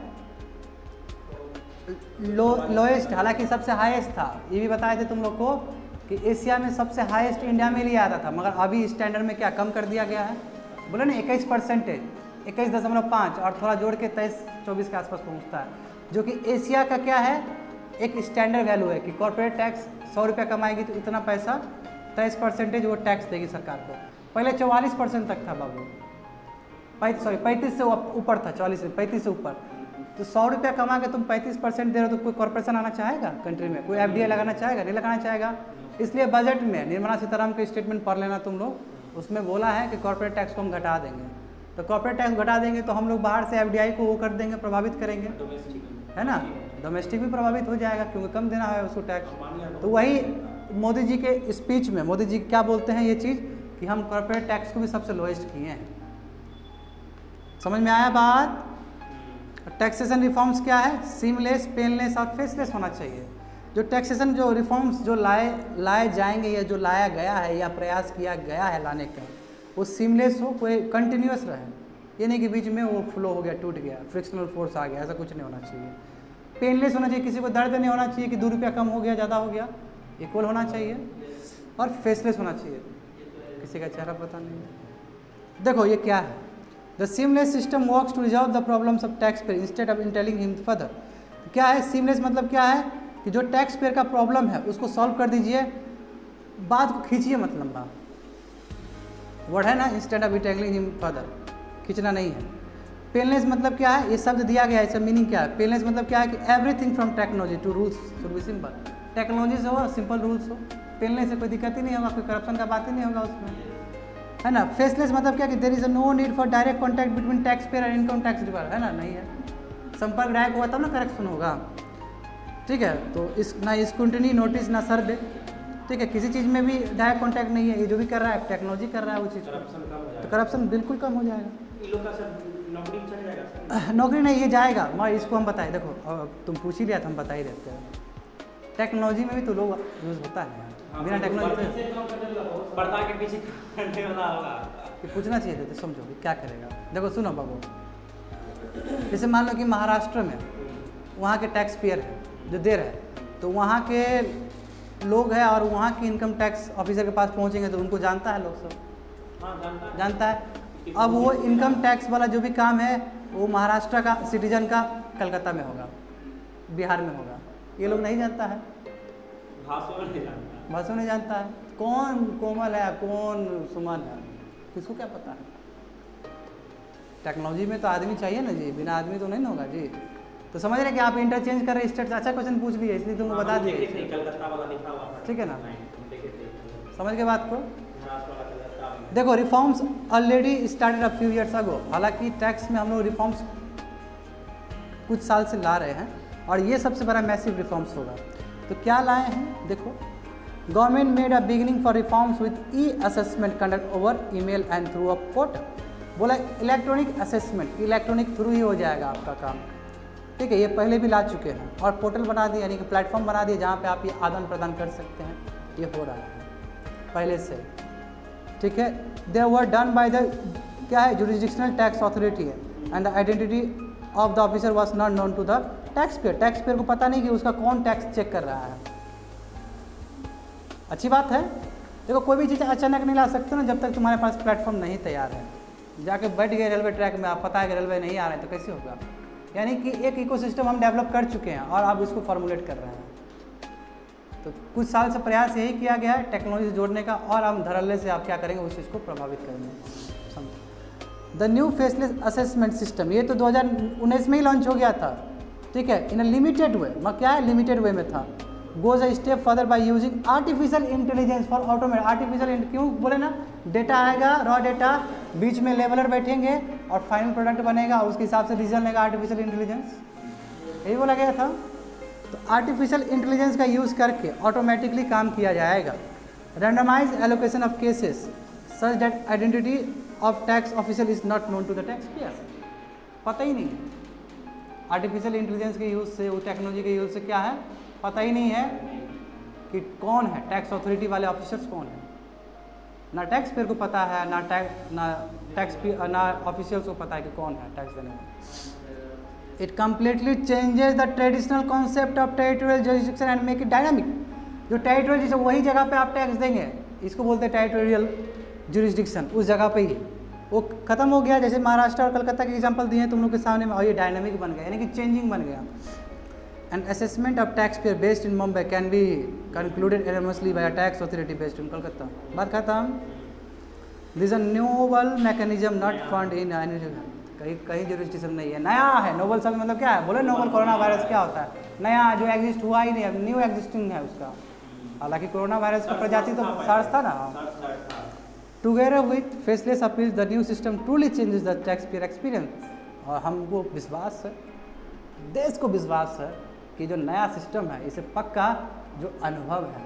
लोएस्ट, हालांकि सबसे हाईएस्ट था। ये भी बताए थे तुम लोग को कि एशिया में सबसे हाईएस्ट इंडिया में लिया आता था, मगर अभी स्टैंडर्ड में क्या कम कर दिया गया है, बोले ना 21%, 21.5 और थोड़ा जोड़ के 23-24 के आसपास पहुँचता है, जो कि एशिया का क्या है, एक स्टैंडर्ड वैल्यू है कि कॉर्पोरेट टैक्स 100 रुपये कमाएगी तो इतना पैसा 23% वो टैक्स देगी सरकार को। पहले 44% तक था बाबू, 35 से ऊपर था, 35 से ऊपर। तो 100 रुपया कमा के तुम 35% दे रहे हो तो कोई कॉर्पोरेशन आना चाहेगा कंट्री में? कोई FDI लगाना चाहेगा? नहीं लगाना चाहेगा। इसलिए बजट में निर्मला सीतारामन के स्टेटमेंट पढ़ लेना तुम लोग, उसमें बोला है कि कॉर्पोरेट टैक्स को हम घटा देंगे। तो कॉर्पोरेट टैक्स घटा देंगे तो हम लोग बाहर से FDI को वो कर देंगे, प्रभावित करेंगे, है ना, डोमेस्टिक भी प्रभावित हो जाएगा क्योंकि कम देना है उसको टैक्स। तो वही मोदी जी के स्पीच में मोदी जी क्या बोलते हैं ये चीज़ कि हम कॉर्पोरेट टैक्स को भी सबसे लोएस्ट किए हैं। समझ में आया बात? टैक्सेशन रिफॉर्म्स क्या है? सीमलेस, पेनलेस और फेसलेस होना चाहिए। जो टैक्सेशन जो रिफॉर्म्स जो लाए जाएंगे या जो लाया गया है या प्रयास किया गया है लाने का, वो सीमलेस हो, कोई कंटिन्यूस रहे, ये नहीं कि बीच में वो फ्लो हो गया, टूट गया, फ्रिक्शनल फोर्स आ गया, ऐसा कुछ नहीं होना चाहिए। पेनलेस होना चाहिए, किसी को दर्द नहीं होना चाहिए कि 2 रुपया कम हो गया, ज़्यादा हो गया, इक्वल होना चाहिए। और फेसलेस होना चाहिए, किसी का चेहरा पता नहीं। देखो ये क्या है, the seamless system works to resolve the problems of tax payer instead of entangling him further. क्या है सीमलेस मतलब? क्या है कि जो टैक्स पेयर का प्रॉब्लम है उसको सॉल्व कर दीजिए, बात को खींचिए, मत लंबा वर्ड है ना, instead of entangling him further, खींचना नहीं है। पेनलेस मतलब क्या है? ये शब्द दिया गया है, इसका मीनिंग क्या है? पेनलेस मतलब क्या है कि everything from technology to rules should be simple. Technology से हो, सिंपल रूल्स हो, पेनलेस से कोई दिक्कत ही नहीं होगा, कोई करप्शन का बात ही नहीं होगा उसमें, है ना। फेसलेस मतलब क्या कि there is no need for direct contact between tax payer and income tax department, है ना, नहीं है। संपर्क डायरेक्ट होगा तब ना करेक्शन होगा, ठीक है। तो इस ना स्क्रूटनी, नोटिस, ना सर्वे, ठीक है, किसी चीज़ में भी डायरेक्ट कॉन्टैक्ट नहीं है। ये जो भी कर रहा है टेक्नोलॉजी कर रहा है वो चीज़, तो करप्शन बिल्कुल कम हो जाएगा। नौकरी नहीं, ये जाएगा, मैं इसको हम बताए, देखो तुम पूछ ही लिया था, हम बता ही देते हैं। टेक्नोलॉजी में भी तो लोग यूज़ होता है, बिना टेक्नोलॉजी पर्दा के पीछे करने वाला होगा, ये पूछना चाहिए था, तो समझो कि क्या करेगा। देखो सुनो बाबू, जैसे मान लो कि महाराष्ट्र में वहाँ के टैक्स पेयर है जो दे रहे हैं, तो वहाँ के लोग हैं और वहाँ की इनकम टैक्स ऑफिसर के पास पहुँचेंगे तो उनको जानता है, लोग सब जानता है। अब वो इनकम टैक्स वाला जो भी काम है वो महाराष्ट्र का सिटीजन का कलकत्ता में होगा, बिहार में होगा, ये लोग नहीं जानता है, भाषा नहीं जानता है, कौन कोमल है कौन सुमन है, किसको क्या पता है। टेक्नोलॉजी में तो आदमी चाहिए ना जी, बिना आदमी तो नहीं होगा जी। तो समझ रहे कि आप इंटरचेंज कर रहे स्टेट से, अच्छा क्वेश्चन पूछ लिए इसलिए तुमको बता दिए, ठीक है ना, समझ के बात को। देखो reforms already started a few years ago, हालांकि टैक्स में हम लोग रिफॉर्म्स कुछ साल से ला रहे हैं और ये सबसे बड़ा मैसिव रिफॉर्म्स होगा। तो क्या लाए हैं देखो, government made a beginning for reforms with E assessment conduct over email and through a portal. बोला इलेक्ट्रॉनिक असेसमेंट, इलेक्ट्रॉनिक थ्रू ही हो जाएगा आपका काम, ठीक है। ये पहले भी ला चुके हैं और पोर्टल बना दिया, यानी कि प्लेटफॉर्म बना दिया जहाँ पे आप ये आदान प्रदान कर सकते हैं, ये हो रहा है पहले से, ठीक है। They were done by the क्या है जुरिस्डिक्शनल टैक्स अथॉरिटी है and the identity of the officer was not known to the tax payer. Tax payer को पता नहीं कि उसका कौन टैक्स चेक कर रहा है। अच्छी बात है। देखो कोई भी चीज़ अचानक नहीं ला सकते ना जब तक तुम्हारे पास प्लेटफॉर्म नहीं तैयार है। जाके बैठ गए रेलवे ट्रैक में, आप पता है कि रेलवे नहीं आ रहे हैं तो कैसे होगा। यानी कि एक इकोसिस्टम हम डेवलप कर चुके हैं और आप इसको फॉर्मुलेट कर रहे हैं। तो कुछ साल से प्रयास यही किया गया है टेक्नोलॉजी जोड़ने का, और हम धड़ल्ले से आप क्या करेंगे उस चीज़ को प्रभावित करेंगे। The new faceless assessment system, ये तो 2019 में ही लॉन्च हो गया था, ठीक है, इन अ लिमिटेड वे। क्या है लिमिटेड वे में था। Goes a step further by using artificial intelligence for automate. Artificial क्यों बोले ना, डेटा आएगा रॉ डेटा, बीच में लेवलर बैठेंगे और फाइनल प्रोडक्ट बनेगा, उसके हिसाब से डिसीजन लेगा आर्टिफिशियल इंटेलिजेंस, यही बोला गया था। तो आर्टिफिशियल इंटेलिजेंस का यूज़ करके ऑटोमेटिकली काम किया जाएगा। Randomise allocation of cases such that identity of tax official is not known to the tax payer. पता ही नहीं, आर्टिफिशियल इंटेलिजेंस के यूज़ से, वो टेक्नोलॉजी के यूज़ से क्या है, पता ही नहीं है कि कौन है टैक्स अथॉरिटी वाले ऑफिसर्स कौन है। ना टैक्स पेयर को पता है, ना ऑफिशियल्स को पता है कि कौन है टैक्स देने वाला। It completely changes the traditional concept of territorial jurisdiction and make it dynamic. जो टेरिटोरियल जैसे वही जगह पे आप टैक्स देंगे, इसको बोलते हैं टेरिटोरियल जुरिस्डिक्शन, उस जगह पे ही वो खत्म हो गया। जैसे महाराष्ट्र और कलकत्ता के एग्जांपल दिए हैं तुम लोग के सामने में, और ये डायनामिक बन गया, यानी कि चेंजिंग बन गया। And assessment of tax payer based in Mumbai can be concluded enormously by a tax authority based in Calcutta. बात खत्म। This a novel mechanism not found in any, कहीं जुरिस्डिक्शन नहीं है, नया है। नोवल शब्द मतलब क्या है, बोले नोवल कोरोना वायरस क्या होता है, नया जो एग्जिस्ट हुआ ही नहीं है, न्यू एग्जिस्टिंग है उसका। हालांकि कोरोना वायरस का प्रजाति तो सार्स था ना। Together with faceless appeals the new system truly changes the tax pair experience. और हमको विश्वास है, देश को विश्वास है कि जो नया सिस्टम है इसे पक्का जो अनुभव है,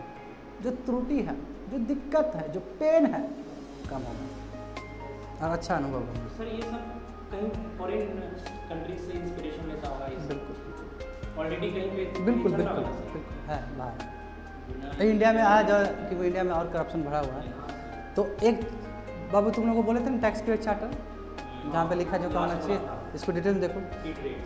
जो त्रुटि है, जो दिक्कत है, जो पेन है, कम होगा और अच्छा अनुभव होगा। सर ये सब कहीं फॉरेन कंट्रीज से इंस्पिरेशन लेता होगा ये? बिल्कुल ऑलरेडी कहीं पे बिल्कुल बिल्कुल बिल्कुल है बाहर। इंडिया में आ जाओ कि इंडिया में और करप्शन भरा हुआ है। तो एक बाबू तुम लोगों को बोले थे ना टैक्स पेयर चार्टर, जहाँ पे लिखा जो होना चाहिए, इसको डिटेल में देखो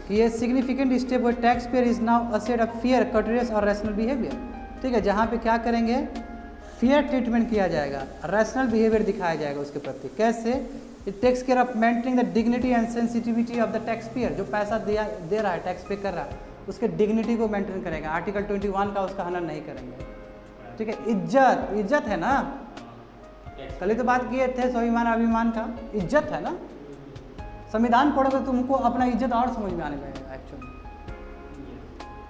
कि ये सिग्निफिकेंट स्टेप और tax payer is now assured of fair courteous और रैशनल बिहेवियर। ठीक है, जहाँ पे क्या करेंगे, फेयर ट्रीटमेंट किया जाएगा, रैशनल बिहेवियर दिखाया जाएगा उसके प्रति। कैसे? It takes care of maintaining the dignity and sensitivity of the tax payer. जो पैसा दे रहा है, टैक्स पे कर रहा है, उसके डिग्निटी को मेंटेन करेगा। आर्टिकल 21 का उसका हनन नहीं करेंगे। ठीक है, इज्जत है ना, कल ही तो बात किए थे स्वाभिमान अभिमान का, इज्जत है ना। संविधान पढ़ोगे तो तुमको अपना इज्जत और समझ में आने लगेगा। एक्चुअली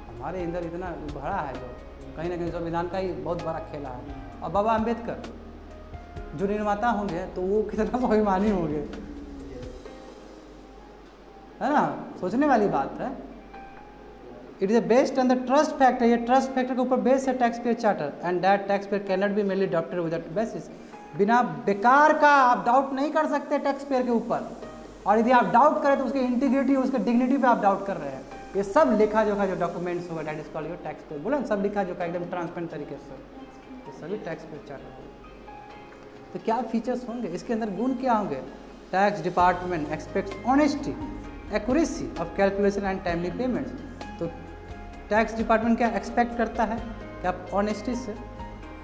हमारे अंदर इतना भरा है जो कहीं ना कहीं संविधान का ही बहुत बड़ा खेला है। और बाबा अम्बेडकर जो निर्माता होंगे तो वो कितना स्वाभिमानी होंगे, है ना, सोचने वाली बात है। It is a based on the trust factor. ये ट्रस्ट फैक्टर के ऊपर बेस्ड है tax payer charter and that tax payer can not be mainly adopted without basis. बिना बेकार का आप डाउट नहीं कर सकते टैक्स पेयर के ऊपर, और यदि आप डाउट करें तो उसके इंटीग्रिटी, उसके डिग्निटी पे आप डाउट कर रहे हैं। ये सब लिखा जोखा जो डॉक्यूमेंट्स होगा that is called your tax payer, बोला सब लिखा जोखा एकदम ट्रांसपेरेंट तरीके से, ये सभी टैक्स पेयर चार्टर। तो क्या फीचर्स होंगे इसके अंदर, गुण क्या होंगे? Tax department aspects honesty, accuracy of calculation and timely payments. तो टैक्स डिपार्टमेंट क्या एक्सपेक्ट करता है कि आप ऑनेस्टी से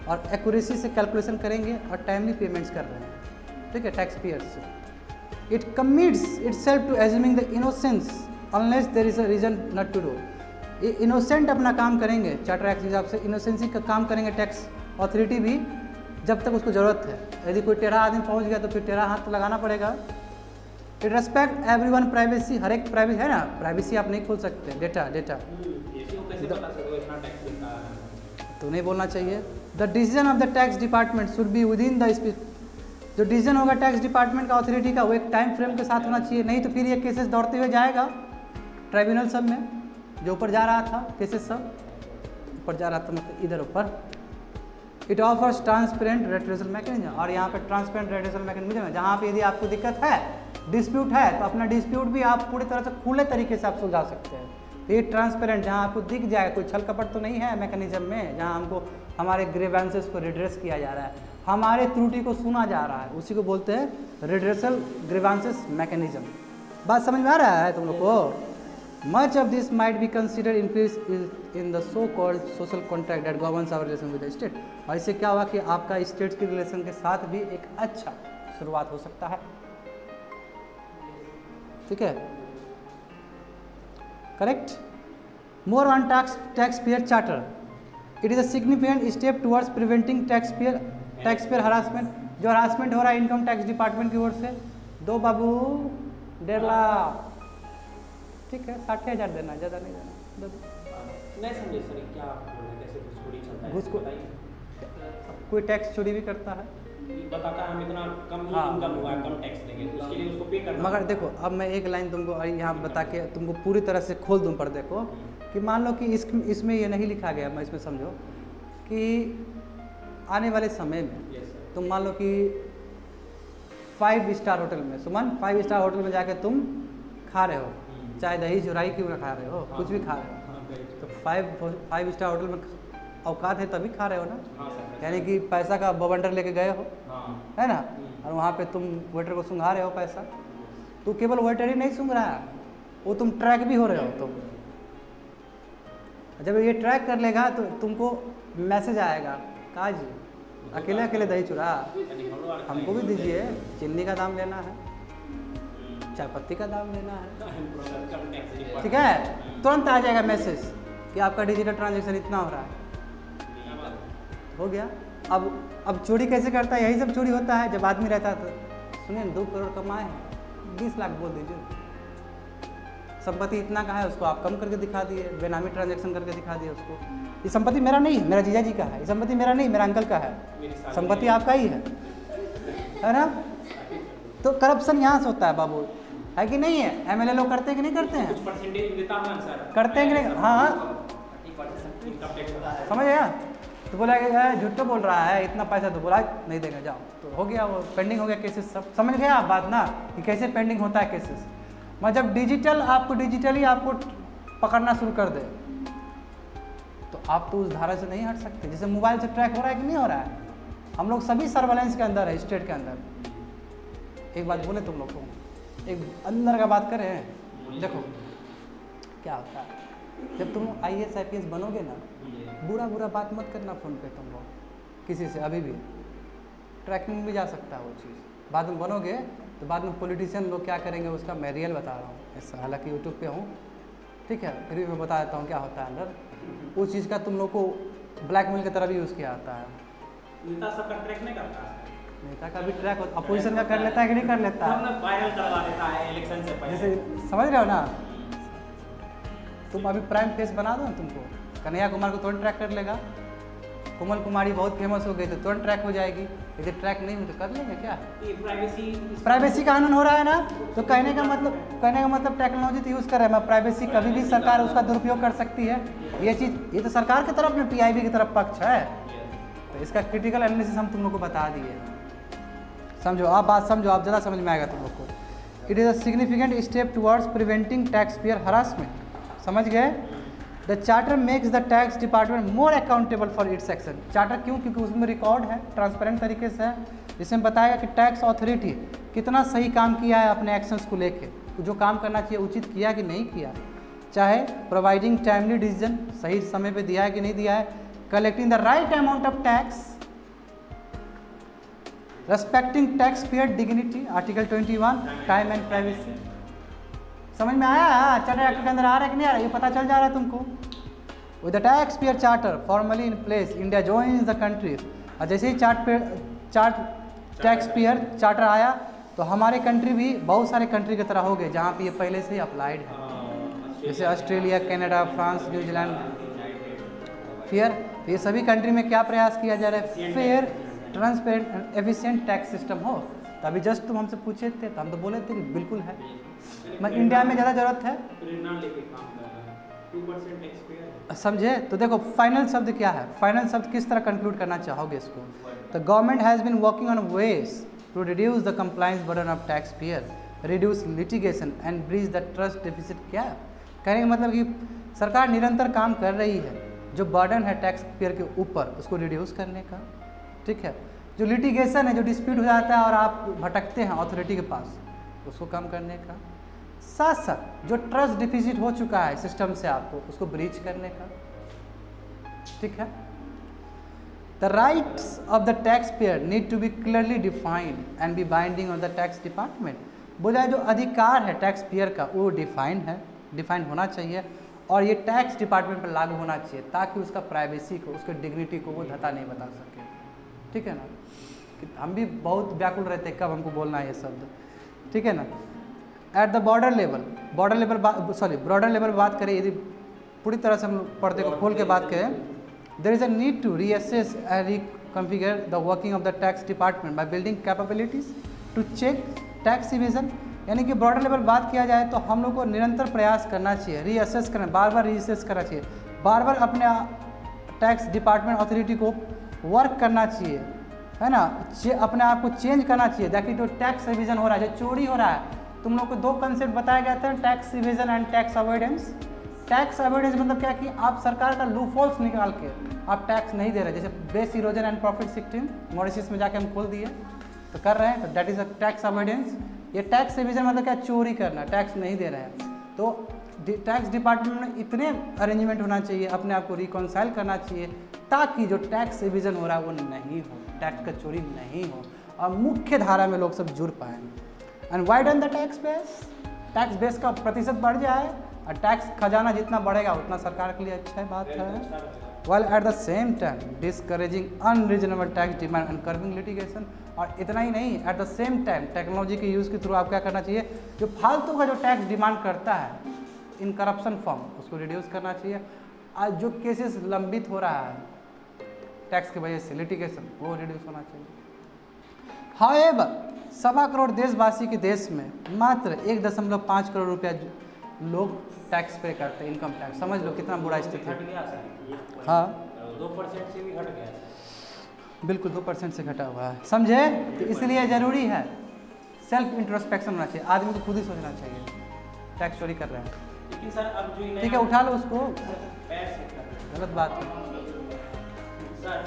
और एक्यूरेसी से कैलकुलेशन करेंगे और टाइमली पेमेंट्स कर रहे हैं। ठीक है, टैक्स पेयर से। It commits itself to assuming the innocence unless there is a reason not to do. ये इनोसेंट अपना काम करेंगे, चार्टर एक्ट के हिसाब से इनोसेंसी का काम करेंगे टैक्स अथॉरिटी भी, जब तक उसको ज़रूरत है। यदि कोई टेढ़ा आदमी पहुंच गया तो फिर टेढ़ा हाथ तो लगाना पड़ेगा। इट रेस्पेक्ट एवरीवन प्राइवेसी, हर एक प्राइवेसी है ना, प्राइवेसी आप नहीं खोल सकते। डेटा तो नहीं बोलना चाहिए। The decision of the tax department should be with in the speech. जो डिसीजन होगा टैक्स डिपार्टमेंट का अथॉरिटी का, वो एक टाइम फ्रेम के साथ होना चाहिए, नहीं तो फिर ये केसेस दौड़ते हुए जाएगा ट्राइब्यूनल सब में। जो ऊपर जा रहा था केसेस सब ऊपर जा रहा था, मतलब इधर ऊपर। इट ऑफर्स ट्रांसपेरेंट रेट्रेसल मैकेनिज्म, और यहाँ पे ट्रांसपेरेंट रेट्रेसल मैकेनिज्म है, जहाँ पे यदि आपको दिक्कत है, डिस्प्यूट है, तो अपना डिस्प्यूट भी आप पूरी तरह से खुले तरीके से आप सुलझा सकते हैं। ये ट्रांसपेरेंट, जहाँ आपको दिख जाए, कोई छल कपट तो नहीं है मैकेनिज्म में, जहाँ हमको हमारे ग्रीवेंसेस को रिड्रेस किया जा रहा है, हमारे त्रुटि को सुना जा रहा है, उसी को बोलते हैं रिड्रेसल ग्रीवेंसेस मैकेनिज्म। बात समझ में आ रहा है तुम लोग को? Much of this might be considered increase in the so called social contract that governs our relation with the state. और इससे क्या हुआ कि आपका स्टेट के रिलेशन के साथ भी एक अच्छा शुरुआत हो सकता है। ठीक है, correct. More on tax payer charter, it is a significant step towards preventing tax payer harassment. जो हरासमेंट हो रहा है इनकम टैक्स डिपार्टमेंट की ओर से, दो बाबू 1.5 लाख, ठीक है, 60,000 देना, ज़्यादा नहीं देना। नहीं समझे सर, क्या बोल रहे, कैसे घुसखोरी चलता है? घुसखोरी, कोई टैक्स चोरी भी करता है, बताता है हम इतना कम इनकम हुआ है, कम टैक्स देंगे, तो उसके लिए उसको पे करना। मगर देखो, अब मैं एक लाइन तुमको यहाँ बता के तुमको पूरी तरह से खोल दूँ पर देखो कि मान लो कि इसमें ये नहीं लिखा गया, मैं इसमें समझो कि आने वाले समय में तुम मान लो कि 5 स्टार होटल में, सुमन 5 स्टार होटल में जाके तुम खा रहे हो, चाहे दही चुराई क्यों ना खा रहे हो, कुछ भी खा रहे हो, तो 5 स्टार होटल में औकात है तभी खा रहे हो ना। यानी कि पैसा का बवंडर लेके गए हो, है ना, और वहाँ पे तुम वेटर को सुंघा रहे हो पैसा। तो केवल वेटर ही नहीं सूंघ रहा है, वो तुम ट्रैक भी हो रहे हो। तुम जब ये ट्रैक कर लेगा तो तुमको मैसेज आएगा, कहा जी अकेले अकेले दही चुरा, हमको भी दीजिए, चीनी का दाम लेना है, चाय पत्ती का दाम लेना है, ठीक है। तुरंत आ जाएगा मैसेज कि आपका डिजिटल ट्रांजेक्शन इतना हो रहा है, हो गया। अब चोरी कैसे करता है, यही सब चोरी होता है। जब आदमी रहता है तो सुनिए 2 करोड़ कमाए हैं, 20 लाख बोल दीजिए, संपत्ति इतना का है, उसको आप कम करके दिखा दिए, बेनामी ट्रांजैक्शन करके दिखा दिए उसको। ये संपत्ति मेरा नहीं है, मेरा जीजा जी का है, ये संपत्ति मेरा नहीं, मेरा अंकल का है, संपत्ति आपका ही है ना। तो करप्शन यहाँ से होता है बाबू, है कि नहीं है। एमएलए लोग करते हैं कि नहीं करते हैं, करते हैं कि नहीं, हाँ समझ गया। तो बोला कि झूठ तो बोल रहा है, इतना पैसा तो बोला नहीं देगा, जाओ। तो हो गया, वो पेंडिंग हो गया केसेस सब। समझ गया आप बात ना, कि कैसे पेंडिंग होता है केसेस। मैं जब डिजिटली आपको पकड़ना शुरू कर दे तो आप तो उस धारा से नहीं हट सकते। जैसे मोबाइल से ट्रैक हो रहा है कि नहीं हो रहा है, हम लोग सभी सर्वेलेंस के अंदर है, स्टेट के अंदर। एक बात बोले तुम लोग को, एक अंदर का बात करें, देखो क्या होता है जब तुम IAS IPS बनोगे ना, बुरा बात मत करना फ़ोन पे तुम लोग किसी से, अभी भी ट्रैकिंग भी जा सकता है वो चीज़। बाद में बनोगे तो बाद में पॉलिटिशियन लोग क्या करेंगे उसका मैं रियल बता रहा हूँ, ऐसा हालांकि यूट्यूब पे हूँ, ठीक है, फिर भी मैं बता देता हूँ क्या होता है अंदर। उस चीज़ का तुम लोग को ब्लैकमेल की तरह भी यूज़ किया जाता है। नेता सबका ट्रैक नहीं करता है, नेता का भी ट्रैक होता, अपोजिशन का कर लेता है कि नहीं कर लेता है, वायरल करवा देता है इलेक्शन से पहले। जैसे समझ रहे हो ना। तुम अभी प्राइम फेस बना दो ना तुमको, कन्हैया कुमार को तुरंत ट्रैक कर लेगा, कोमल कुमारी बहुत फेमस हो गई तो तुरंत ट्रैक हो जाएगी। यदि ट्रैक नहीं हो तो कर लेंगे क्या, प्राइवेसी कानून हो रहा है ना। तो कहने का मतलब टेक्नोलॉजी तो यूज़ कर रहे हैं, मैं प्राइवेसी कभी भी सरकार उसका दुरुपयोग कर सकती है। ये चीज़ ये तो सरकार की तरफ में PIB की तरफ पक्ष है, तो इसका क्रिटिकल एनालिसिस हम तुम लोग को बता दिए। समझो आप बात, समझो आप, ज़्यादा समझ में आएगा तुम लोग को। It is a significant step towards preventing tax payer harassment, समझ गए। The charter makes the tax department more accountable for its action. Charter क्यों, क्योंकि उसमें रिकॉर्ड है, ट्रांसपेरेंट तरीके से है, जिसमें बताएगा कि टैक्स अथॉरिटी कितना सही काम किया है अपने एक्शंस को लेके, जो काम करना चाहिए उचित किया कि नहीं किया, चाहे प्रोवाइडिंग टाइमली डिसीजन, सही समय पे दिया है कि नहीं दिया है, collecting the right amount of tax, respecting tax payer dignity, article 21, time and privacy. समझ में आया, चार्टर एक्ट के अंदर आ रहा है कि नहीं आ रहा है, ये पता चल जा रहा है तुमको। With the tax payer charter formally in place, India joins the countries. और जैसे ही टैक्स पेयर चार्टर आया तो हमारे कंट्री भी बहुत सारे कंट्री की तरह हो गए जहाँ पे ये पहले से ही अप्लाइड है, जैसे ऑस्ट्रेलिया, कनाडा, फ्रांस, न्यूजीलैंड। ये सभी कंट्री में क्या प्रयास किया जा रहा है, fair, transparent and efficient tax system हो। तो अभी जस्ट तुम हमसे पूछे थे तो हम तो बोले थे बिल्कुल है, मैं इंडिया में ज़्यादा ज़रूरत है, समझे। तो देखो फाइनल शब्द क्या है, फाइनल शब्द किस तरह कंक्लूड करना चाहोगे इसको। The government has been working on ways to reduce the compliance burden of tax payer, reduce litigation and breach the trust deficit gap. कहने का मतलब कि सरकार निरंतर काम कर रही है, जो बर्डन है टैक्स पेयर के ऊपर उसको रिड्यूस करने का, ठीक है। जो लिटिगेशन है, जो डिस्प्यूट हो जाता है और आप भटकते हैं अथॉरिटी के पास, उसको कम करने का, साथ साथ जो ट्रस्ट डिफिसिट हो चुका है सिस्टम से आपको, उसको ब्रीच करने का, ठीक है। The rights of the tax payer need to be clearly defined and be binding on the tax department. बोला जो अधिकार है टैक्स पेयर का वो डिफाइन होना चाहिए और ये टैक्स डिपार्टमेंट पर लागू होना चाहिए, ताकि उसका प्राइवेसी को, उसके डिग्निटी को वो धता नहीं बता सके, ठीक है ना। हम भी बहुत व्याकुल रहते हैं कब हमको बोलना है ये शब्द, ठीक है ना। एट द ब्रॉडर लेवल बात करें, यदि पूरी तरह से हम पर्दे को खोल के बात करें, there is a need to reassess and reconfigure the working of the tax department by building capabilities to check tax evasion. यानी कि ब्रॉडर लेवल बात किया जाए तो हम लोग को निरंतर प्रयास करना चाहिए, रीअसेस करना, बार बार रीअसेस करना चाहिए, बार बार अपने टैक्स डिपार्टमेंट अथॉरिटी को वर्क करना चाहिए, है ना, अपने आप को चेंज करना चाहिए, ताकि जो टैक्स रिविजन हो रहा है, जो चोरी हो रहा है, तो तुम लोग को दो कंसेप्ट बताया गया था, tax evasion and tax avoidance. Tax avoidance मतलब क्या कि आप सरकार का लूपहोल्स निकाल के आप टैक्स नहीं दे रहे, जैसे base erosion and profit shifting Mauritius में जाके हम खोल दिए तो कर रहे हैं, तो that is a tax avoidance. ये टैक्स इवेजन मतलब क्या, चोरी करना, टैक्स नहीं दे रहे हैं। तो टैक्स डिपार्टमेंट में इतने अरेंजमेंट होना चाहिए, अपने आप को रिकॉन्साइल करना चाहिए ताकि जो टैक्स इवेजन हो रहा है वो नहीं हो, टैक्स का चोरी नहीं हो और मुख्य धारा में लोग सब जुड़ पाएँ। And widen the tax base का प्रतिशत बढ़ जाए और टैक्स खजाना जितना बढ़ेगा उतना सरकार के लिए अच्छा बात है। while at the same time discouraging unreasonable tax demand and curbing litigation। और इतना ही नहीं, at the same time technology के यूज़ के थ्रू आप क्या करना चाहिए, जो फालतू का जो टैक्स डिमांड करता है इन करप्शन फॉर्म उसको रिड्यूस करना चाहिए। आज जो केसेस लंबित हो रहा है टैक्स की वजह से लिटिगेशन, वो रिड्यूस होना चाहिए। हाउएवर 1.25 करोड़ देशवासी के देश में मात्र 1.5 करोड़ रुपया लोग टैक्स पे करते हैं, इनकम टैक्स। समझ लो कितना बुरा स्थिति है। हाँ 2% से भी घट गया, बिल्कुल 2% से घटा हुआ है, समझे। तो इसलिए ज़रूरी है सेल्फ इंट्रोस्पेक्शन होना चाहिए, आदमी को खुद ही सोचना चाहिए टैक्स चोरी कर रहे हैं। लेकिन सर अब जो ठीक है, उठा लो उसको, पैर से कर रहे हैं। गलत बात है। सर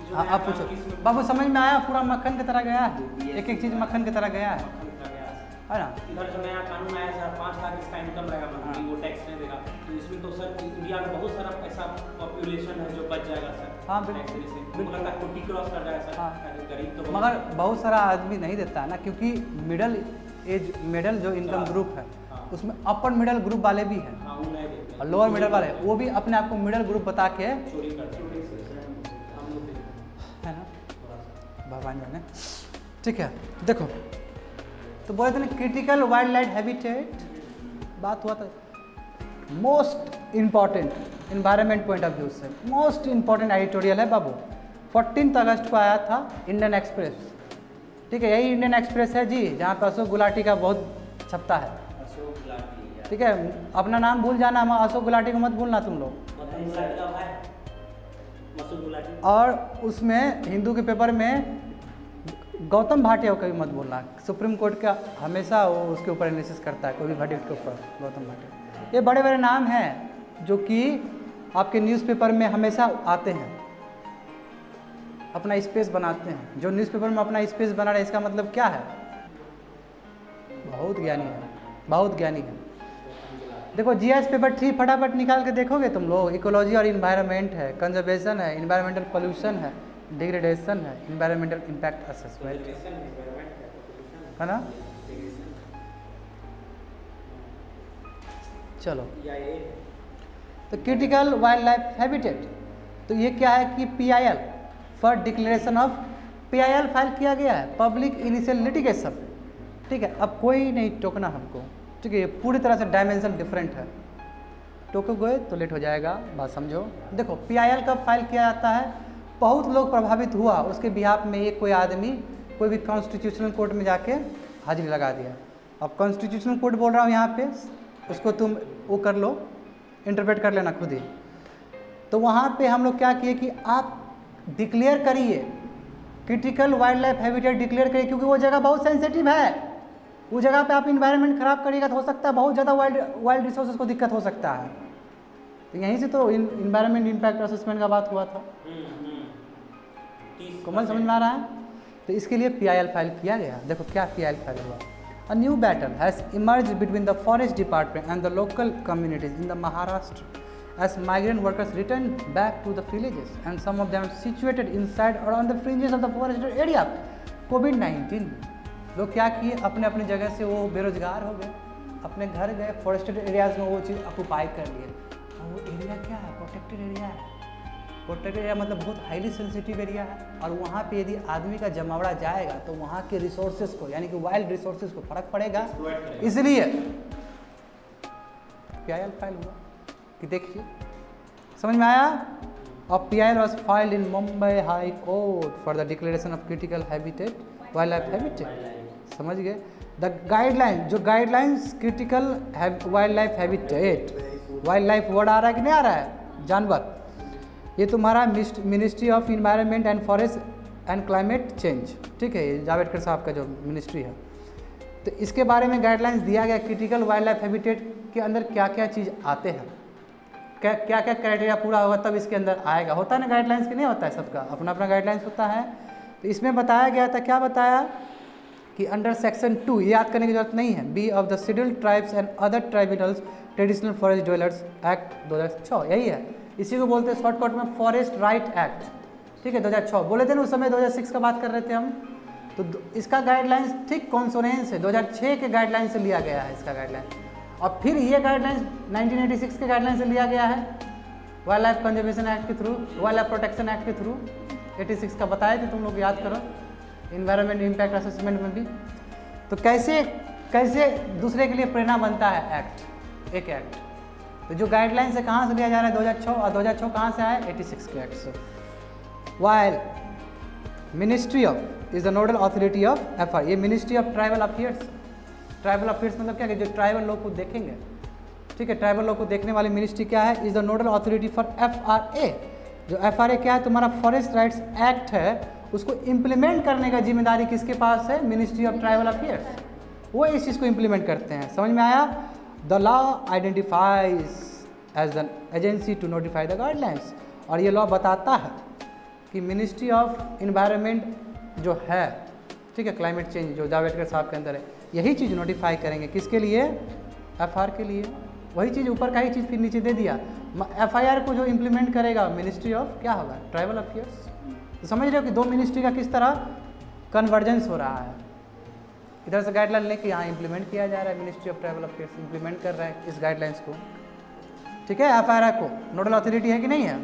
जो हाँ, आप पूछो बाबू, समझ में आया? पूरा मक्खन की तरह गया है, एक एक चीज़ मक्खन की तरह गया है ना। इधर जो नया कानून आया सर 5 लाख इसका इनकम रहेगा मंथली, वो टैक्स नहीं देगा, तो इसमें तो सर इंडिया में बहुत सारा ऐसा पॉपुलेशन है जो बच जाएगा सर। हाँ टैक्स से मगर का कोटी क्रॉस कर जाएगा सर। हाँ। गरीब तो मगर बहुत सारा आदमी नहीं देता है ना, क्योंकि मिडल जो इनकम ग्रुप है उसमें अपर मिडिल ग्रुप वाले भी हैं और लोअर मिडिल वाले, वो भी अपने आप को मिडिल ग्रुप बता के चोरी करते है ना, भगवान जाने। ठीक है, देखो तो बोले थे ना क्रिटिकल वाइल्ड लाइफ हैबिटेट, बात हुआ था most important environment point of view से मोस्ट इम्पॉर्टेंट एडिटोरियल है बाबू। 14 अगस्त को आया था इंडियन एक्सप्रेस। ठीक है, यही इंडियन एक्सप्रेस है जी, जहाँ पर अशोक गुलाटी का बहुत छपता है। ठीक है, अपना नाम भूल जाना, हम अशोक गुलाटी को मत भूलना तुम लोग। और उसमें हिंदू के पेपर में गौतम भाटिया को कभी मत बोलना, सुप्रीम कोर्ट का हमेशा वो उसके ऊपर एनालिसिस करता है, कोई भी वर्डिक्ट के ऊपर गौतम भाटिया। ये बड़े बड़े नाम हैं जो कि आपके न्यूज़पेपर में हमेशा आते हैं, अपना स्पेस बनाते हैं। जो न्यूज़पेपर में अपना स्पेस बना रहा है इसका मतलब क्या है, बहुत ज्ञानी है, बहुत ज्ञानी है। देखो जीएस पेपर 3 फटाफट निकाल के देखोगे तुम लोग, इकोलॉजी और इन्वायरमेंट है, कंजर्वेशन है, इन्वायरमेंटल पोल्यूशन है, डिग्रेडेशन है, इन्वायरमेंटल इम्पैक्ट असेसमेंट है ना। चलो तो क्रिटिकल वाइल्ड लाइफ हैबिटेट, तो ये क्या है कि PIL for declaration of PIL file किया गया है, पब्लिक इनिशियल लिटिगेशन। ठीक है, अब कोई नहीं टोकना हमको। ठीक है, ये पूरी तरह से डायमेंशन डिफरेंट है, टोकोगे तो लेट हो जाएगा, बात समझो। देखो PIL कब फाइल किया जाता है, बहुत लोग प्रभावित हुआ उसके बिहाफ में एक कोई आदमी कोई भी कॉन्स्टिट्यूशनल कोर्ट में जाके हाजिरी लगा दिया। अब कॉन्स्टिट्यूशनल कोर्ट बोल रहा हूँ यहाँ पे, उसको तुम वो कर लो, इंटरप्रेट कर लेना खुद ही। तो वहाँ पे हम लोग क्या किए कि आप डिक्लेयर करिए critical wild life habitat declare करिए, क्योंकि वो जगह बहुत सेंसिटिव है। उस जगह पे आप इन्वायरमेंट खराब करिएगा तो हो सकता है बहुत ज़्यादा वाइल्ड रिसोर्सेज को दिक्कत हो सकता है। तो यहीं से तो इन्वायरमेंट इम्पैक्ट असेसमेंट का बात हुआ था, कॉमन समझ में आ रहा है। तो इसके लिए PIL फाइल किया गया। देखो क्या PIL फाइल हुआ, a new battle has emerge between the forest department and the local communities in the Maharashtra as migrant workers return back to the villages and some of them situated inside or on the fringes of the forested area। COVID-19 लोग क्या किए, अपने अपने जगह से वो बेरोजगार हो गए, अपने घर गए, फॉरेस्टेड एरियाज में वो चीज़ ऑक्यूपाई कर लिए। और वो एरिया क्या है, प्रोटेक्टेड एरिया है। प्रोटेक्टेड एरिया मतलब बहुत हाईली सेंसिटिव एरिया है, और वहाँ पे यदि आदमी का जमावड़ा जाएगा तो वहाँ के रिसोर्सेज को यानी कि वाइल्ड रिसोर्सेज को फर्क पड़ेगा। इसलिए PIL फाइल हुआ कि देखिए, समझ में आया। और PIL was filed in Mumbai high court for the declaration of critical habitat wild life habitat. समझ गए। द गाइडलाइन, जो guidelines critical wild life habitat, wild life word आ रहा है कि नहीं आ रहा है, जानवर, ये तुम्हारा ministry of environment and forest and climate change. ठीक है, ये जावेडकर साहब का जो मिनिस्ट्री है, तो इसके बारे में गाइडलाइंस दिया गया, क्रिटिकल वाइल्ड लाइफ हैबिटेट के अंदर क्या क्या चीज़ आते हैं, क्या क्या क्या क्राइटेरिया पूरा होगा तब इसके अंदर आएगा। होता है ना गाइडलाइंस की, नहीं होता है, सबका अपना अपना गाइडलाइंस होता है। तो इसमें बताया गया था, क्या बताया कि अंडर सेक्शन 2, ये याद करने की जरूरत नहीं है, be of the scheduled tribes and other tribunals traditional forest dwellers act 2006, यही है, इसी को बोलते हैं शॉर्टकट में फॉरेस्ट राइट एक्ट, ठीक है, 2006 बोले थे ना, उस समय 2006 का बात कर रहे थे हम। तो इसका गाइडलाइंस ठीक कॉन्सोनेंस है, 2006 के गाइडलाइन से लिया गया है इसका गाइडलाइन, और फिर ये गाइडलाइंस 1986 के गाइडलाइन से लिया गया है, वाइल्ड लाइफ कंजर्वेशन एक्ट के through, wild life protection act के थ्रू, 86 का बताए थे तुम लोग, याद करो, इन्वायरमेंट इम्पैक्ट असेसमेंट में भी। तो कैसे कैसे दूसरे के लिए प्रेरणा बनता है एक्ट, एक एक्ट। तो जो गाइडलाइन से कहाँ से लिया जा रहा है 2006, और 2006 कहाँ से आया, 86 के एक्ट से। While ministry of is the nodal authority of FR, ये ministry of tribal affairs, tribal affairs मतलब क्या है, जो ट्राइबल लोग को देखेंगे, ठीक है, ट्राइबल लोग को देखने वाली मिनिस्ट्री क्या है, is the nodal authority for FRA। जो FRA क्या है, तुम्हारा फॉरेस्ट राइट्स एक्ट है, उसको इम्प्लीमेंट करने का जिम्मेदारी किसके पास है, मिनिस्ट्री ऑफ ट्राइबल अफेयर्स, वो इस चीज़ को इम्प्लीमेंट करते हैं। समझ में आया। The law identifies as the agency to notify the guidelines, और ये लॉ बताता है कि मिनिस्ट्री ऑफ इन्वायरमेंट जो है, ठीक है, क्लाइमेट चेंज जो जावड़ेकर साहब के अंदर है, यही चीज़ नोटिफाई करेंगे किसके लिए, FR के लिए। वही चीज़ ऊपर का ही चीज़ फिर नीचे दे दिया, FIR को जो इम्प्लीमेंट करेगा मिनिस्ट्री ऑफ क्या होगा, ट्राइबल अफेयर्स। तो समझ रहे हो कि दो मिनिस्ट्री का किस तरह कन्वर्जेंस हो रहा है, इधर से गाइडलाइन लेके यहाँ इम्प्लीमेंट किया जा रहा है, ministry of tribal affairs implement कर रहा है इस गाइडलाइंस को, ठीक है। FIR को नोडल अथॉरिटी है कि नहीं है,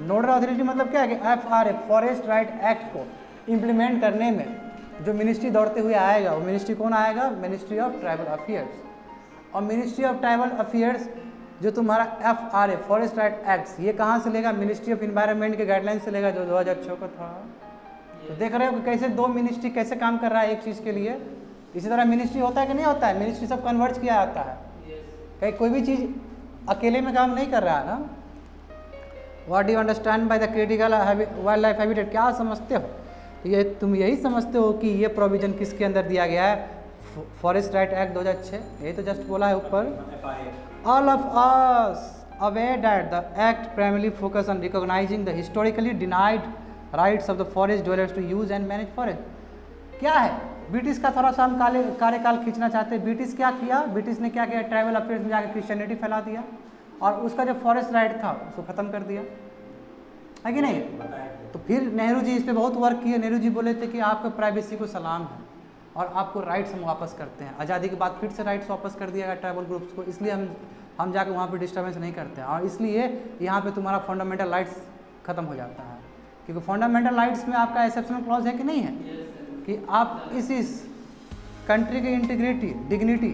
नोडल अथॉरिटी मतलब क्या है कि FRA फॉरेस्ट राइट एक्ट को इम्प्लीमेंट करने में जो मिनिस्ट्री दौड़ते हुए आएगा, वो मिनिस्ट्री कौन आएगा, मिनिस्ट्री ऑफ ट्राइबल अफेयर्स। और मिनिस्ट्री ऑफ ट्राइबल अफेयर्स जो तुम्हारा FRA फॉरेस्ट राइट एक्ट, ये कहाँ से लेगा, मिनिस्ट्री ऑफ इन्वायरमेंट के गाइडलाइन से लेगा, जो 2006 का था। तो देख रहे हो कि कैसे दो मिनिस्ट्री कैसे काम कर रहा है एक चीज़ के लिए। इसी तरह मिनिस्ट्री होता है कि नहीं होता है, मिनिस्ट्री सब कन्वर्ट किया जाता है, कहीं कोई भी चीज़ अकेले में काम नहीं कर रहा है ना। What do understand by the critical wild life habitat, क्या समझते हो, ये तुम यही समझते हो कि ये प्रोविजन किसके अंदर दिया गया है, फॉरेस्ट राइट एक्ट 2006, यही तो जस्ट बोला है ऊपर। All of us aware that the act primarily focus on recognising the historically denied rights of the forest dwellers to use and manage forest. क्या है, ब्रिटिश का थोड़ा सा हम कार्यकाल खींचना चाहते हैं। ब्रिटिश क्या किया, ब्रिटिश ने क्या किया, ट्राइबल अफेयर्स में जाकर क्रिश्चियनिटी फैला दिया, और उसका जो फॉरेस्ट राइट था उसको ख़त्म कर दिया, है कि नहीं। तो फिर नेहरू जी इस पर बहुत वर्क किए। नेहरू जी बोले थे कि आपको प्राइवेसी को सलाम है और आपको राइट्स हम वापस करते हैं। आज़ादी के बाद फिर से राइट्स वापस कर दिया गया ट्राइबल ग्रुप्स को, इसलिए हम जाकर वहाँ पे डिस्टर्बेंस नहीं करते हैं, और इसलिए यहाँ पे तुम्हारा फंडामेंटल राइट्स ख़त्म हो जाता है, क्योंकि फंडामेंटल राइट्स में आपका एक्सेप्शनल क्लॉज है कि नहीं है, कि आप इस कंट्री की इंटीग्रिटी डिग्निटी,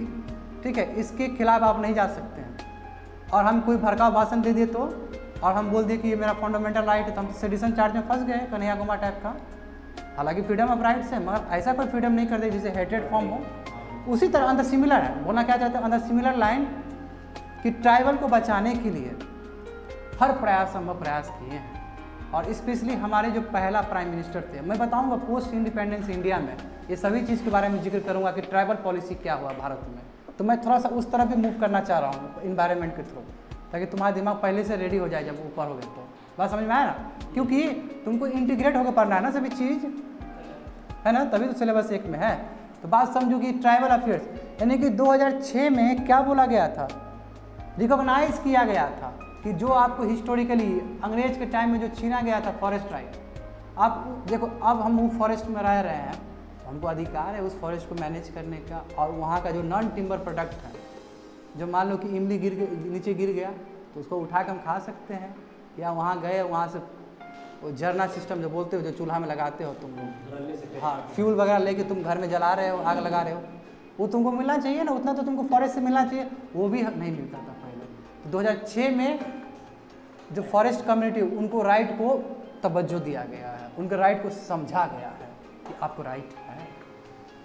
ठीक है, इसके खिलाफ आप नहीं जा सकते हैं। और हम कोई भड़काऊ भाषण दे दिए तो, और हम बोल दिए कि ये मेरा फंडामेंटल राइट है, तो हम सेडिशन चार्ज में फंस गए, कन्हैया कुमार टाइप का। हालांकि फ्रीडम ऑफ राइट्स है, मगर ऐसा कोई फ्रीडम नहीं कर दे जिसे हेटेड फॉर्म हो। उसी तरह अंदर सिमिलर है, बोलना क्या चाहते हैं अंदर सिमिलर लाइन, कि ट्राइबल को बचाने के लिए हर प्रयास संभव प्रयास किए हैं। और स्पेशली हमारे जो पहला प्राइम मिनिस्टर थे, मैं बताऊंगा पोस्ट इंडिपेंडेंस इंडिया में ये सभी चीज़ के बारे में जिक्र करूंगा कि ट्राइबल पॉलिसी क्या हुआ भारत में। तो मैं थोड़ा सा उस तरफ भी मूव करना चाह रहा हूँ इन्वायरमेंट के थ्रू, ताकि तुम्हारा दिमाग पहले से रेडी हो जाए जब ऊपर हो गए तो। बात समझ में आया ना, क्योंकि तुमको इंटीग्रेट होकर पढ़ना है ना सभी चीज़, है ना, तभी तो सिलेबस एक में है। तो बात समझो कि ट्राइबल अफेयर्स यानी कि 2006 में क्या बोला गया था, रिकॉग्नाइज किया गया था कि जो आपको हिस्टोरिकली अंग्रेज के टाइम में जो छीना गया था फॉरेस्ट राइट, आप देखो अब हम वो फॉरेस्ट में रह रहे हैं, हमको अधिकार है उस फॉरेस्ट को मैनेज करने का। और वहाँ का जो नॉन टिम्बर प्रोडक्ट है, जो मान लो कि इमली नीचे गिर गया तो उसको उठा के हम खा सकते हैं, या वहाँ गए वहाँ से वो झरना सिस्टम जो बोलते हो, जो चूल्हा में लगाते हो तुम लोग, हाँ, फ्यूल वगैरह लेके तुम घर में जला रहे हो, आग लगा रहे हो, वो तुमको मिलना चाहिए ना, उतना तो तुमको फॉरेस्ट से मिलना चाहिए, वो भी नहीं मिलता था पहले। तो 2006 में जो फॉरेस्ट कम्युनिटी उनको राइट को तवज्जो दिया गया है, उनके राइट को समझा गया है कि आपको राइट है।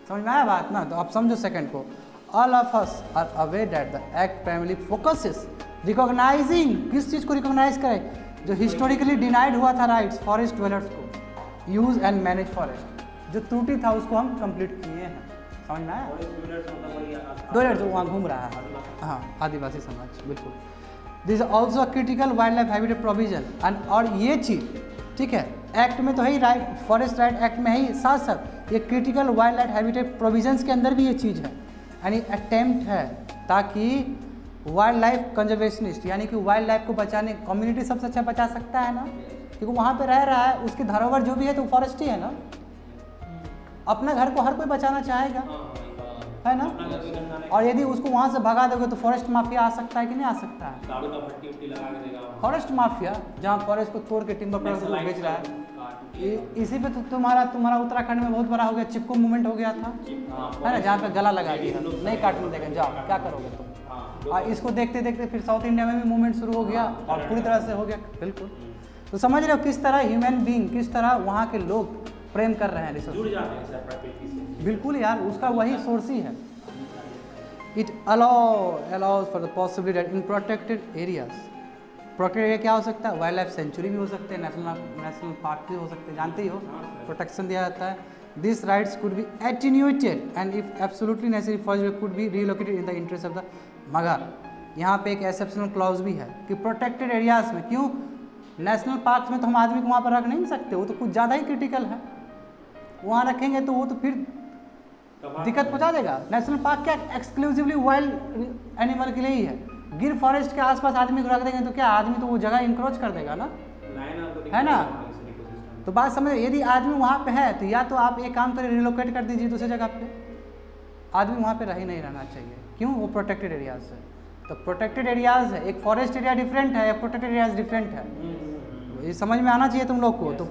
समझ में आया बात ना, तो आप समझो सेकंड को। All of us are aware that the act primarily focuses recognising, किस चीज़ को रिकॉग्नाइज करें, जो हिस्टोरिकली डिनाइड हुआ था राइट्स फॉरेस्ट ड्वेलर्स को, यूज एंड मैनेज फॉरेस्ट, जो त्रुटि था उसको हम कंप्लीट किए हैं। समझ में आया? फॉरेस्ट ड्वेलर्स मतलब वही ड्वेलर जो वहाँ घूम रहा है, हाँ, आदिवासी समाज, बिल्कुल। This also a critical wild life habitat provision, and और ये चीज़ ठीक है एक्ट में तो है ही, राइट, फॉरेस्ट राइट एक्ट में है ही, साथ साथ ये critical wild life habitat provisions के अंदर भी ये चीज़ है, यानी अटेम्प्ट है ताकि वाइल्ड लाइफ कंजर्वेशनिस्ट यानी कि वाइल्ड लाइफ को बचाने, कम्युनिटी सबसे अच्छा बचा सकता है ना, क्योंकि वहाँ पे रह रहा है, उसकी धरोहर जो भी है तो फॉरेस्ट ही है ना, अपना घर को हर कोई बचाना चाहेगा, है ना। और यदि उसको वहाँ से भगा दोगे तो फॉरेस्ट माफिया आ सकता है कि नहीं आ सकता है? दारू का भट्टी उट्टी लगा के देगा फॉरेस्ट माफिया जहाँ फॉरेस्ट को तोड़ के टिम्बर प्रोडक्ट को बेच रहा है, इसी पे तो तुम्हारा उत्तराखंड में बहुत बड़ा हो गया, चिपको मूवमेंट हो गया था, है ना, जहाँ पे गला लगा दिया, नहीं काटने देगा, जाओ क्या करोगे तुम। और इसको देखते देखते फिर साउथ इंडिया में भी मूवमेंट शुरू हो गया और पूरी तरह से हो गया, बिल्कुल। तो समझ रहे हो किस तरह ह्यूमन बीइंग, किस तरह वहाँ के लोग प्रेम कर रहे हैं रिसोर्स, जुड़ जाते हैं सर प्रकृति से, बिल्कुल यार, उसका वही सोर्स ही है। It allows for the possibility that in protected areas, protected area क्या हो सकता है? वाइल्ड लाइफ सेंचुरी भी हो सकते हैं, नेशनल पार्क भी हो सकते हैं, जानते ही हो, प्रोटेक्शन दिया जाता है। This rights could be attenuated and if absolutely necessary forest could be relocated in the interest of the, मगर यहाँ पे एक एक्सेप्शनल क्लॉज भी है कि प्रोटेक्टेड एरियाज में, क्यों, नेशनल पार्क में तो हम आदमी को वहाँ पर रख नहीं सकते, वो तो कुछ ज़्यादा ही क्रिटिकल है, वहाँ रखेंगे तो वो तो फिर दिक्कत पहुँचा देगा। नेशनल पार्क क्या एक्सक्लूसिवली वाइल्ड एनिमल के लिए ही है, गिर फॉरेस्ट के आसपास आदमी को रख देंगे तो क्या आदमी तो वो जगह इंक्रोच कर देगा ना, है ना। तो बात समझ, यदि आदमी वहाँ पे है तो या तो आप एक काम करें रिलोकेट कर दीजिए दूसरी जगह पे, आदमी वहाँ पे रह ही नहीं रहना चाहिए, क्यों, वो प्रोटेक्टेड एरियाज है। तो प्रोटेक्टेड एरियाज है, एक फॉरेस्ट एरिया डिफरेंट है, एक प्रोटेक्टेड एरियाज डिफरेंट है, ये समझ में आना चाहिए तुम लोग को। तो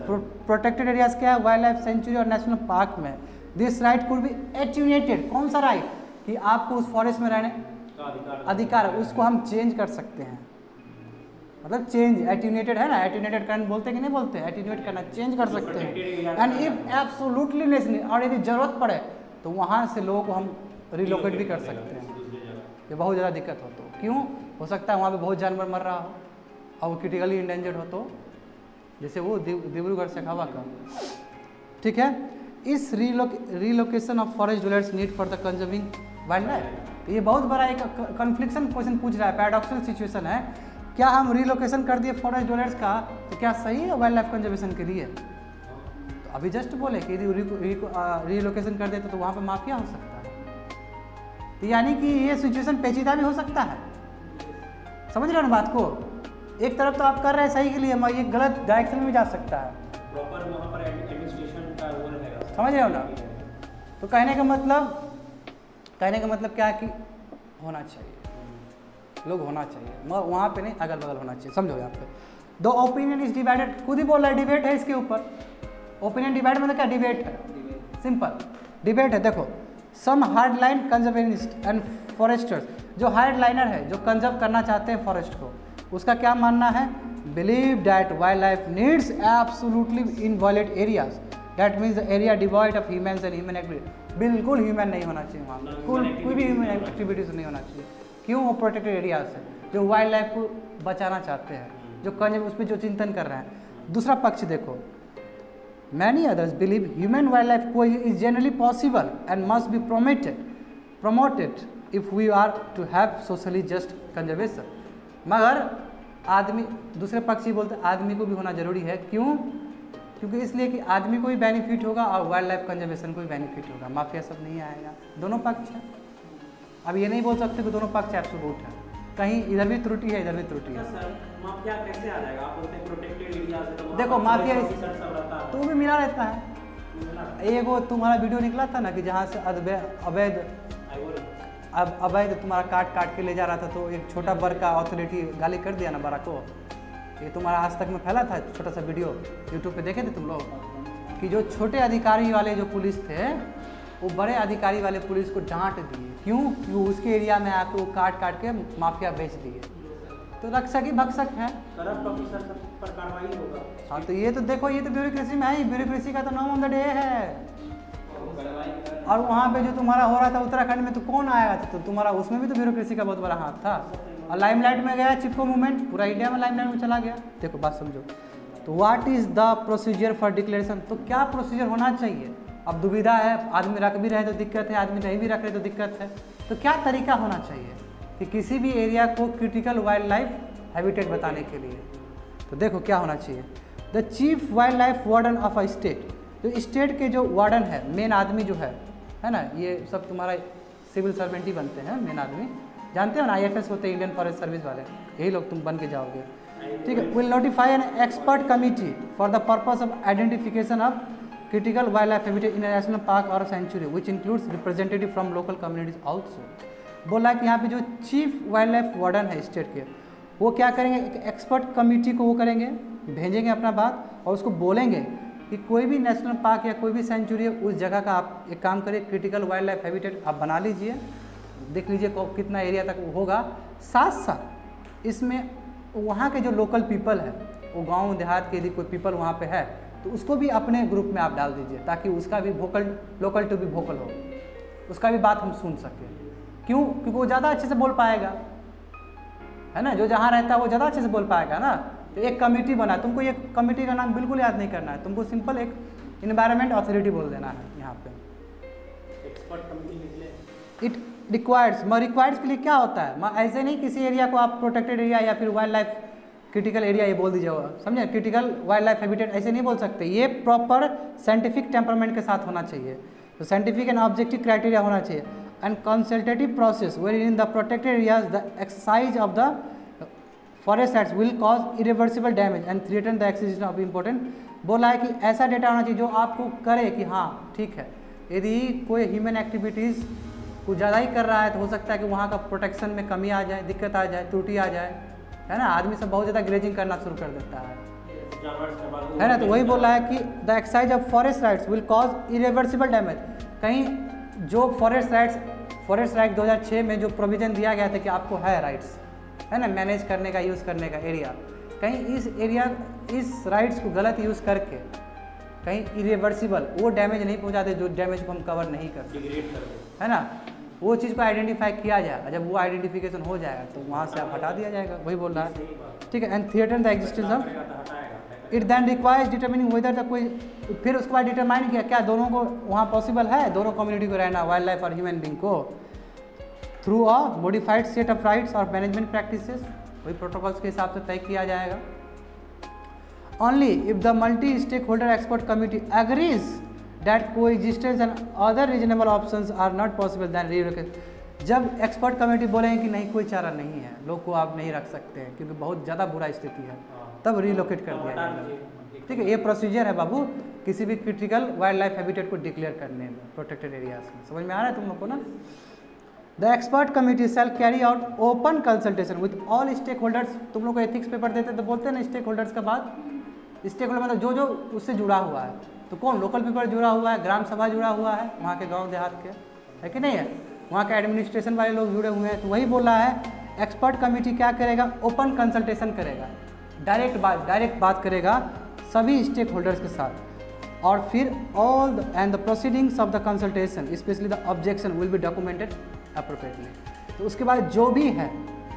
प्रोटेक्टेड एरियाज क्या है? वाइल्ड लाइफ सेंचुरी और नेशनल पार्क में this right could be attenuated, कौन सा राइट, कि आपको उस फॉरेस्ट में रहने अधिकार है, उसको हम चेंज कर सकते हैं, मतलब चेंज, एटीन्यूएटेड है ना, एटीन्यूएटेड करना बोलते हैं कि नहीं बोलते, एटीन्यूएट करना, चेंज कर सकते हैं। एंड इफ एब्सोल्युटली नेसेसरी, और यदि जरूरत पड़े तो वहाँ से लोगों को हम रिलोकेट भी कर सकते हैं, ये बहुत ज़्यादा दिक्कत हो तो, क्यों, हो सकता है वहाँ पे बहुत जानवर मर रहा हो और वो क्रिटिकली इंडेंजर्ड हो, तो जैसे वो डिब्रूगढ़ शेखावा का, ठीक है। इस relocation of forest dwellers need for the conserving wild life, ये बहुत बड़ा एक कन्फ्लिक्शन क्वेश्चन पूछ रहा है, पैराडॉक्सल सिचुएशन है, क्या हम रिलोकेशन कर दिए फॉरेस्ट ड्वेलर्स का तो क्या सही है वाइल्ड लाइफ कंजर्वेशन के लिए? तो अभी जस्ट बोले कि यदि रिलोकेशन कर देते तो वहाँ पे माफिया हो सकता है, तो यानी कि ये सिचुएशन पेचीदा भी हो सकता है, समझ रहे हो ना बात को, एक तरफ तो आप कर रहे हैं सही के लिए, मगर ये गलत डायरेक्शन में भी जा सकता है, प्रॉपर वहाँ पर एडमिनिस्ट्रेशन का रोल है, समझ रहे हो ना। तो कहने का मतलब क्या है कि होना चाहिए, लोग होना चाहिए, मगर वहाँ पे नहीं, अगल बगल होना चाहिए, समझो यहाँ पे। दो ओपिनियन इज डिवाइडेड, खुद ही बोल रहा है डिबेट है इसके ऊपर, ओपिनियन डिवाइड मतलब क्या, डिबेट है, सिंपल डिबेट है। देखो, some hard line conservationist and foresters, जो हार्ड लाइनर है, जो कंजर्व करना चाहते हैं फॉरेस्ट को, उसका क्या मानना है, believe that wild life needs absolutely inviolate areas, that means the area devoid of humans and human activity, बिल्कुल ह्यूमन नहीं होना चाहिए वहाँ, कोई भी ह्यूमन एक्टिविटीज नहीं होना चाहिए, क्यों, वो प्रोटेक्टेड एरियाज है, जो वाइल्ड लाइफ को बचाना चाहते हैं, जो कंजर्व उस पर जो चिंतन कर रहे हैं। दूसरा पक्ष देखो, many others believe human wild life को is generally possible and must be promoted if we are to have socially just conservation, मगर आदमी, दूसरे पक्ष ही बोलते हैं आदमी को भी होना जरूरी है, क्यों, क्योंकि इसलिए कि आदमी को भी बेनिफिट होगा और वाइल्ड लाइफ कंजर्वेशन को भी बेनिफिट होगा, माफिया सब नहीं आएगा, दोनों पक्ष है। अब ये नहीं बोल सकते कि दोनों पक्ष एब्सोल्यूट है, कहीं इधर भी त्रुटि है, इधर भी त्रुटि है। माफिया कैसे आ जाएगा, आप बोलते हैं प्रोटेक्टेड एरिया से, तो देखो माफिया तो भी मिला रहता है, एक वो तुम्हारा वीडियो निकला था ना कि जहाँ से अवैध तुम्हारा काट के ले जा रहा था, तो एक छोटा बड़ का अथॉरिटी गाली कर दिया ना बड़ा को, ये तुम्हारा आज तक में फैला था छोटा सा वीडियो, यूट्यूब पे देखे थे तुम लोग, कि जो छोटे अधिकारी वाले जो पुलिस थे वो बड़े अधिकारी वाले पुलिस को डांट दिए, क्यों, क्यों उसके एरिया में आके वो काट के माफिया बेच दिए, तो रक्षक ही भक्षक है, करप्ट ऑफिसर पर कार्रवाई होगा। हाँ, तो ये तो देखो, ये तो ब्यूरोक्रेसी में है, ब्यूरोक्रेसी का तो नाम ऑन द डे है। और वहाँ पे जो तुम्हारा हो रहा था उत्तराखंड में, तो कौन आया था, तो तुम्हारा उसमें भी तो ब्यूरोक्रेसी का बहुत बड़ा हाथ था, और लाइमलाइट में गया चिपको मूवमेंट, पूरा इंडिया में लाइमलाइट में चला गया। देखो बात समझो, तो what is the procedure for declaration, तो क्या प्रोसीजर होना चाहिए अब दुविधा है, आदमी रख भी रहे तो दिक्कत है, आदमी नहीं भी रख रहे तो दिक्कत है। तो क्या तरीका होना चाहिए कि किसी भी एरिया को क्रिटिकल वाइल्ड लाइफ हैबिटेट बताने के लिए? तो देखो क्या होना चाहिए। The chief wild life warden of a state, तो स्टेट के जो वार्डन है, मेन आदमी जो है ना, ये सब तुम्हारा सिविल सर्वेंट ही बनते हैं, मेन आदमी जानते हो ना, IFS होते हैं, इंडियन फॉरेस्ट सर्विस वाले, यही लोग तुम बन के जाओगे, ठीक है। Will notify an expert committee for the purpose of identification of critical wild life habitat in national park और sanctuary which includes representative from local communities also. बोला कि यहाँ पे जो चीफ वाइल्ड लाइफ वार्डन है स्टेट के, वो क्या करेंगे, एक एक्सपर्ट कमेटी को वो करेंगे, भेजेंगे अपना बात और उसको बोलेंगे कि कोई भी नेशनल पार्क या कोई भी सेंचुरी है, उस जगह का आप एक काम करिए, क्रिटिकल वाइल्ड लाइफ हैबिटेट आप बना लीजिए, देख लीजिए कितना एरिया तक होगा। साथ साथ इसमें वहाँ के जो लोकल पीपल है, वो गांव देहात के यदि कोई पीपल वहाँ पे है तो उसको भी अपने ग्रुप में आप डाल दीजिए, ताकि उसका भी लोकल टू भी वोकल हो, उसका भी बात हम सुन सकें। क्यों? क्योंकि वो ज़्यादा अच्छे से बोल पाएगा, है ना, जो जहाँ रहता है वो ज़्यादा अच्छे से बोल पाएगा ना। तो एक कमेटी बना, तुमको ये कमेटी का नाम बिल्कुल याद नहीं करना है, तुमको सिंपल एक इन्वायरमेंट अथॉरिटी बोल देना है यहाँ पे। एक्सपर्ट कमेटी लिख ले। इट रिक्वायर्ड्स के लिए क्या होता है, ऐसे नहीं किसी एरिया को आप प्रोटेक्टेड एरिया या फिर वाइल्ड लाइफ क्रिटिकल एरिया ये बोल दीजिएगा, समझे, क्रिटिकल वाइल्ड लाइफ हैबिटेट ऐसे नहीं बोल सकते, ये प्रॉपर साइंटिफिक टेम्परामेंट के साथ होना चाहिए। तो साइंटिफिक एंड ऑब्जेक्टिव क्राइटेरिया होना चाहिए and consultative process where in the protected areas the exercise of the forest acts will cause irreversible damage and threaten the existence of important. बोला है कि ऐसा डेटा होना चाहिए जो आपको करे कि हाँ ठीक है, यदि कोई ह्यूमन एक्टिविटीज़ कुछ ज़्यादा ही कर रहा है तो हो सकता है कि वहाँ का प्रोटेक्शन में कमी आ जाए, दिक्कत आ जाए, त्रुटि आ जाए, है ना। आदमी सब बहुत ज़्यादा ग्रेजिंग करना शुरू कर देता है ना। तो वही बोल रहा है कि the exercise of forest rights will cause irreversible damage. कहीं जो फॉरेस्ट राइट 2006 में जो प्रोविज़न दिया गया था कि आपको है राइट्स, है ना, मैनेज करने का, यूज़ करने का एरिया, कहीं इस राइट्स को गलत यूज़ करके कहीं इरिवर्सिबल वो डैमेज नहीं पहुंचाते जो डैमेज को हम कवर नहीं कर सकते, है ना। वो चीज़ को आइडेंटिफाई किया जाए, जब वो आइडेंटिफिकेशन हो जाएगा तो वहाँ से आप हटा दिया जाएगा, वही बोल रहा है, ठीक है। And threaten the existence of it then requires determining whether the कोई, फिर उसके बाद डिटरमाइन किया क्या दोनों को वहाँ पॉसिबल है, दोनों कम्युनिटी को रहना, वाइल्ड लाइफ और ह्यूमन बींग को, through a modified set of rights और मैनेजमेंट प्रैक्टिसेस, वही प्रोटोकॉल्स के हिसाब से तय किया जाएगा। Only if the multi-stakeholder expert committee agrees that coexistence and other reasonable options are not possible, then relocate। जब एक्सपर्ट कमेटी बोलेंगे कि नहीं कोई चारा नहीं है, लोग को आप नहीं रख सकते हैं क्योंकि बहुत ज़्यादा बुरा स्थिति है, तब रिलोकेट कर दिया जाएगा, ठीक है। ये प्रोसीजर है बाबू किसी भी क्रिटिकल वाइल्ड लाइफ हैबिटेट को डिक्लेयर करने में प्रोटेक्टेड एरियाज में, समझ में आ रहा है तुम लोग को ना। The expert committee shall carry out open consultation with all stake holders. तुम लोग को एथिक्स पेपर देते तो बोलते हैं ना स्टेक होल्डर्स का बात, स्टेक होल्डर मतलब जो उससे जुड़ा हुआ है, तो कौन, लोकल पीपल जुड़ा हुआ है, ग्राम सभा जुड़ा हुआ है, वहाँ के गांव देहात के, है कि नहीं है, वहाँ के एडमिनिस्ट्रेशन वाले लोग जुड़े हुए हैं। तो वही बोल रहा है एक्सपर्ट कमेटी क्या करेगा, ओपन कंसल्टेशन करेगा, डायरेक्ट बात करेगा सभी स्टेक होल्डर्स के साथ, और फिर all and the proceedings of the consultation specially the objection will be documented appropriately. तो उसके बाद जो भी है,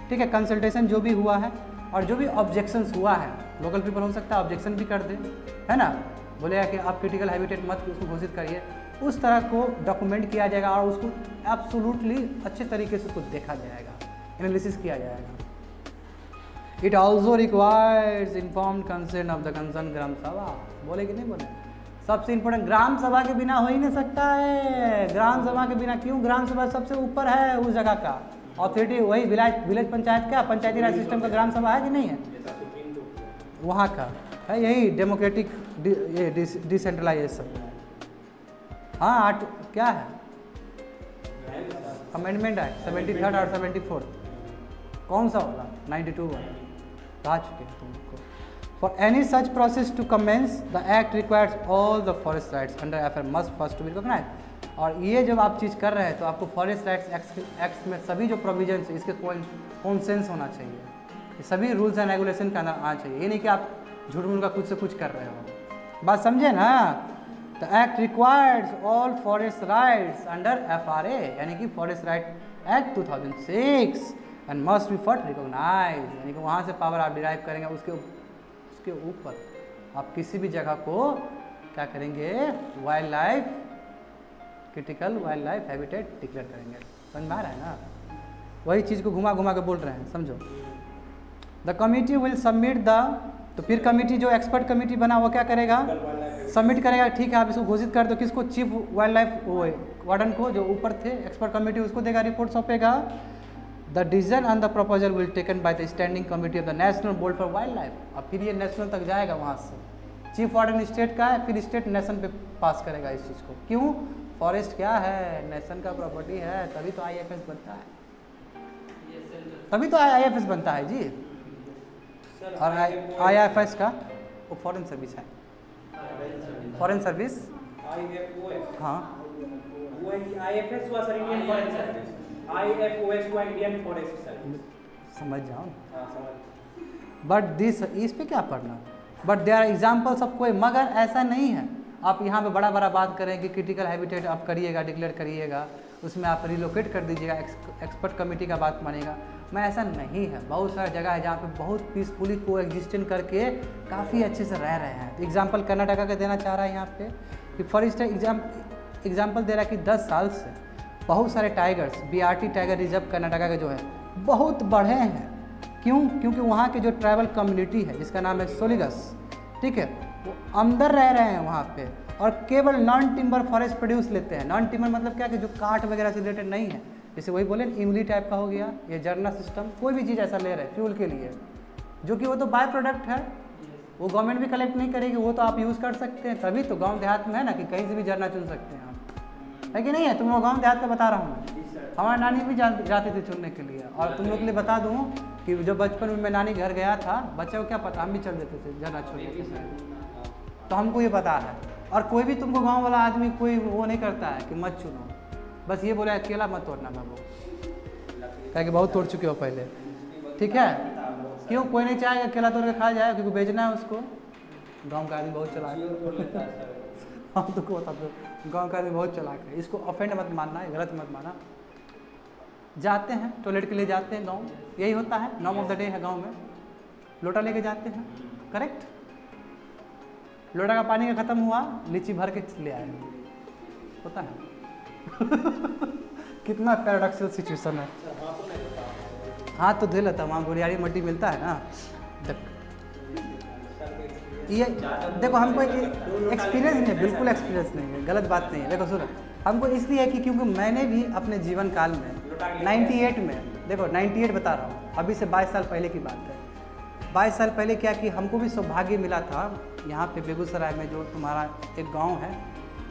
ठीक है, कंसल्टेशन जो भी हुआ है और जो भी ऑब्जेक्शंस हुआ है, लोकल पीपल हो सकता है ऑब्जेक्शन भी कर दे, है ना, बोलेगा कि आप क्रिटिकल हैबिटेट मत उसको घोषित करिए, उस तरह को डॉक्यूमेंट किया जाएगा और उसको एब्सोल्युटली अच्छे तरीके से उसको देखा जाएगा, एनालिसिस किया जाएगा। It also requires informed consent of the concern Gram Sabha. बोले कि नहीं बोले, सबसे इंपॉर्टेंट, ग्राम सभा के बिना हो ही नहीं सकता है, ग्राम सभा के बिना। क्यों? ग्राम सभा सबसे ऊपर है उस जगह का ऑथोरिटी, वही विलेज पंचायत का, पंचायती राज सिस्टम का ग्राम सभा है कि नहीं है, वहाँ का है, यही डेमोक्रेटिक ये डिसेंट्रलाइजेशन। हाँ क्या है, अमेंडमेंट एक्ट 73 और 74, कौन सा होगा, 92 वाला कहा चुके हैं तुम लोग को। For any such process to commence the act requires all the forest rights under F must first to be recognised. और ये जब आप चीज़ कर रहे हैं तो आपको फॉरेस्ट राइट्स एक्ट में सभी जो प्रोविजन है इसके कॉन्सेंस होना चाहिए, ये सभी रूल्स एंड रेगुलेशन का आना चाहिए, ये नहीं कि आप झूठ मूठ का कुछ से कुछ कर रहे हो, बात समझे ना। The act requires all forest rights under FRA, यानी कि forest right act 2006 and must be for recognise, यानी कि वहाँ से पावर आप डिराइव करेंगे, उसके ऊपर आप किसी भी जगह को क्या करेंगे, wild life critical wild life habitat declare करेंगे। समझ में आ रहा है ना? वही चीज़ को घुमा घुमा के बोल रहे हैं, समझो। The committee will submit the, तो फिर कमिटी जो एक्सपर्ट कमिटी बना वो क्या करेगा, सबमिट करेगा। ठीक है, आप इसको घोषित कर दो किसको, चीफ वाइल्ड लाइफ वार्डन को, जो ऊपर थे एक्सपर्ट कमिटी, उसको देगा, रिपोर्ट सौंपेगा। The decision on the proposal will taken by the standing committee of the national board for wild life. अब फिर ये नेशनल तक जाएगा, वहाँ से चीफ वार्डन स्टेट का है, फिर स्टेट नेशन पे पास करेगा इस चीज़ को। क्यों? फॉरेस्ट क्या है, नेशन का प्रॉपर्टी है, तभी तो IFS बनता है, तभी तो IFS बनता है जी। और IFS का वो फॉरेन सर्विस है, फॉरेन सर्विस, हाँ वो IFS हुआ sir, Indian forest service, IFOS हुआ इंडियन फॉरेस्ट सर्विस, समझ जाओ। हाँ समझ। बट दिस, इस पे क्या पढ़ना, but there are examples of कोई, मगर ऐसा नहीं है आप यहाँ पे बड़ा बड़ा बात करें कि क्रिटिकल हैबिटेट आप करिएगा, डिक्लेयर करिएगा, उसमें आप रिलोकेट कर दीजिएगा, एक्सपर्ट कमेटी का बात मानिएगा। मैं ऐसा नहीं है, बहुत सारी जगह है जहाँ पे बहुत पीसफुली को एग्जिस्टेंट करके काफ़ी अच्छे से रह रहे हैं। एग्जाम्पल कर्नाटका का देना चाह रहा है यहाँ पे कि फॉरेस्ट एग्जाम्पल दे रहा है कि 10 साल से बहुत सारे tigers, BRT tiger reserve Karnataka के जो है बहुत बढ़े हैं। क्यों? क्योंकि वहाँ के जो ट्राइबल कम्युनिटी है जिसका नाम है सोलिगस, ठीक है, वो अंदर रह रहे हैं वहाँ पे, और केवल नॉन टिम्बर फॉरेस्ट प्रोड्यूस लेते हैं। नॉन टिम्बर मतलब क्या कि जो काठ वगैरह से रिलेटेड नहीं है, जैसे वही बोले इमली टाइप का हो गया, ये जर्ना सिस्टम, कोई भी चीज़ ऐसा ले रहे हैं फ्यूल के लिए, जो कि वो तो बाय प्रोडक्ट है, वो गवर्नमेंट भी कलेक्ट नहीं करेगी, वो तो आप यूज़ कर सकते हैं। तभी तो गाँव देहात में है ना कि कहीं से भी जर्ना चुन सकते हैं आप, है कि नहीं है? तुम लोग गाँव देहात का बता रहा हूँ, हमारी नानी भी जाती थी चुनने के लिए। और तुम लोग के लिए बता दूँ कि जो बचपन में मैं नानी घर गया था, बच्चे को क्या पता, हम भी चल देते थे जर्ना चुनने के लिए, तो हमको ये पता है। और कोई भी तुमको गांव वाला आदमी कोई वो नहीं करता है कि मत चुनो, बस ये बोला अकेला मत तोड़ना बाबू, क्या कि बहुत तोड़ चुके हो पहले, ठीक है? क्यों? कोई नहीं चाहेगा अकेला तोड़ के खा जाए, क्योंकि बेचना है उसको। गांव का आदमी बहुत चलाक है, हम तुमको बता दो, गाँव का आदमी बहुत चलाक है, इसको ऑफेंड मत मानना, गलत मत माना। जाते हैं टॉयलेट के लिए, जाते हैं गाँव, यही होता है, नॉर्म ऑफ द डे है गाँव में, लोटा लेके जाते हैं, करेक्ट? लोटा का पानी का खत्म हुआ, लीची भर के ले आए, होता है। कितना पैराडॉक्सल सिचुएशन है। हाथ तो धो लेता, वहाँ गुड़ियारी मट्टी मिलता है ना। ये देखो, हमको एक्सपीरियंस नहीं है, बिल्कुल एक्सपीरियंस नहीं है, गलत बात नहीं है। देखो सुनो, हमको इसलिए है कि क्योंकि मैंने भी अपने जीवन काल में 98 में, देखो 98 बता रहा हूँ, अभी से 22 साल पहले की बात है। 22 साल पहले क्या कि हमको भी सौभाग्य मिला था यहाँ पे बेगूसराय में, जो तुम्हारा एक गांव है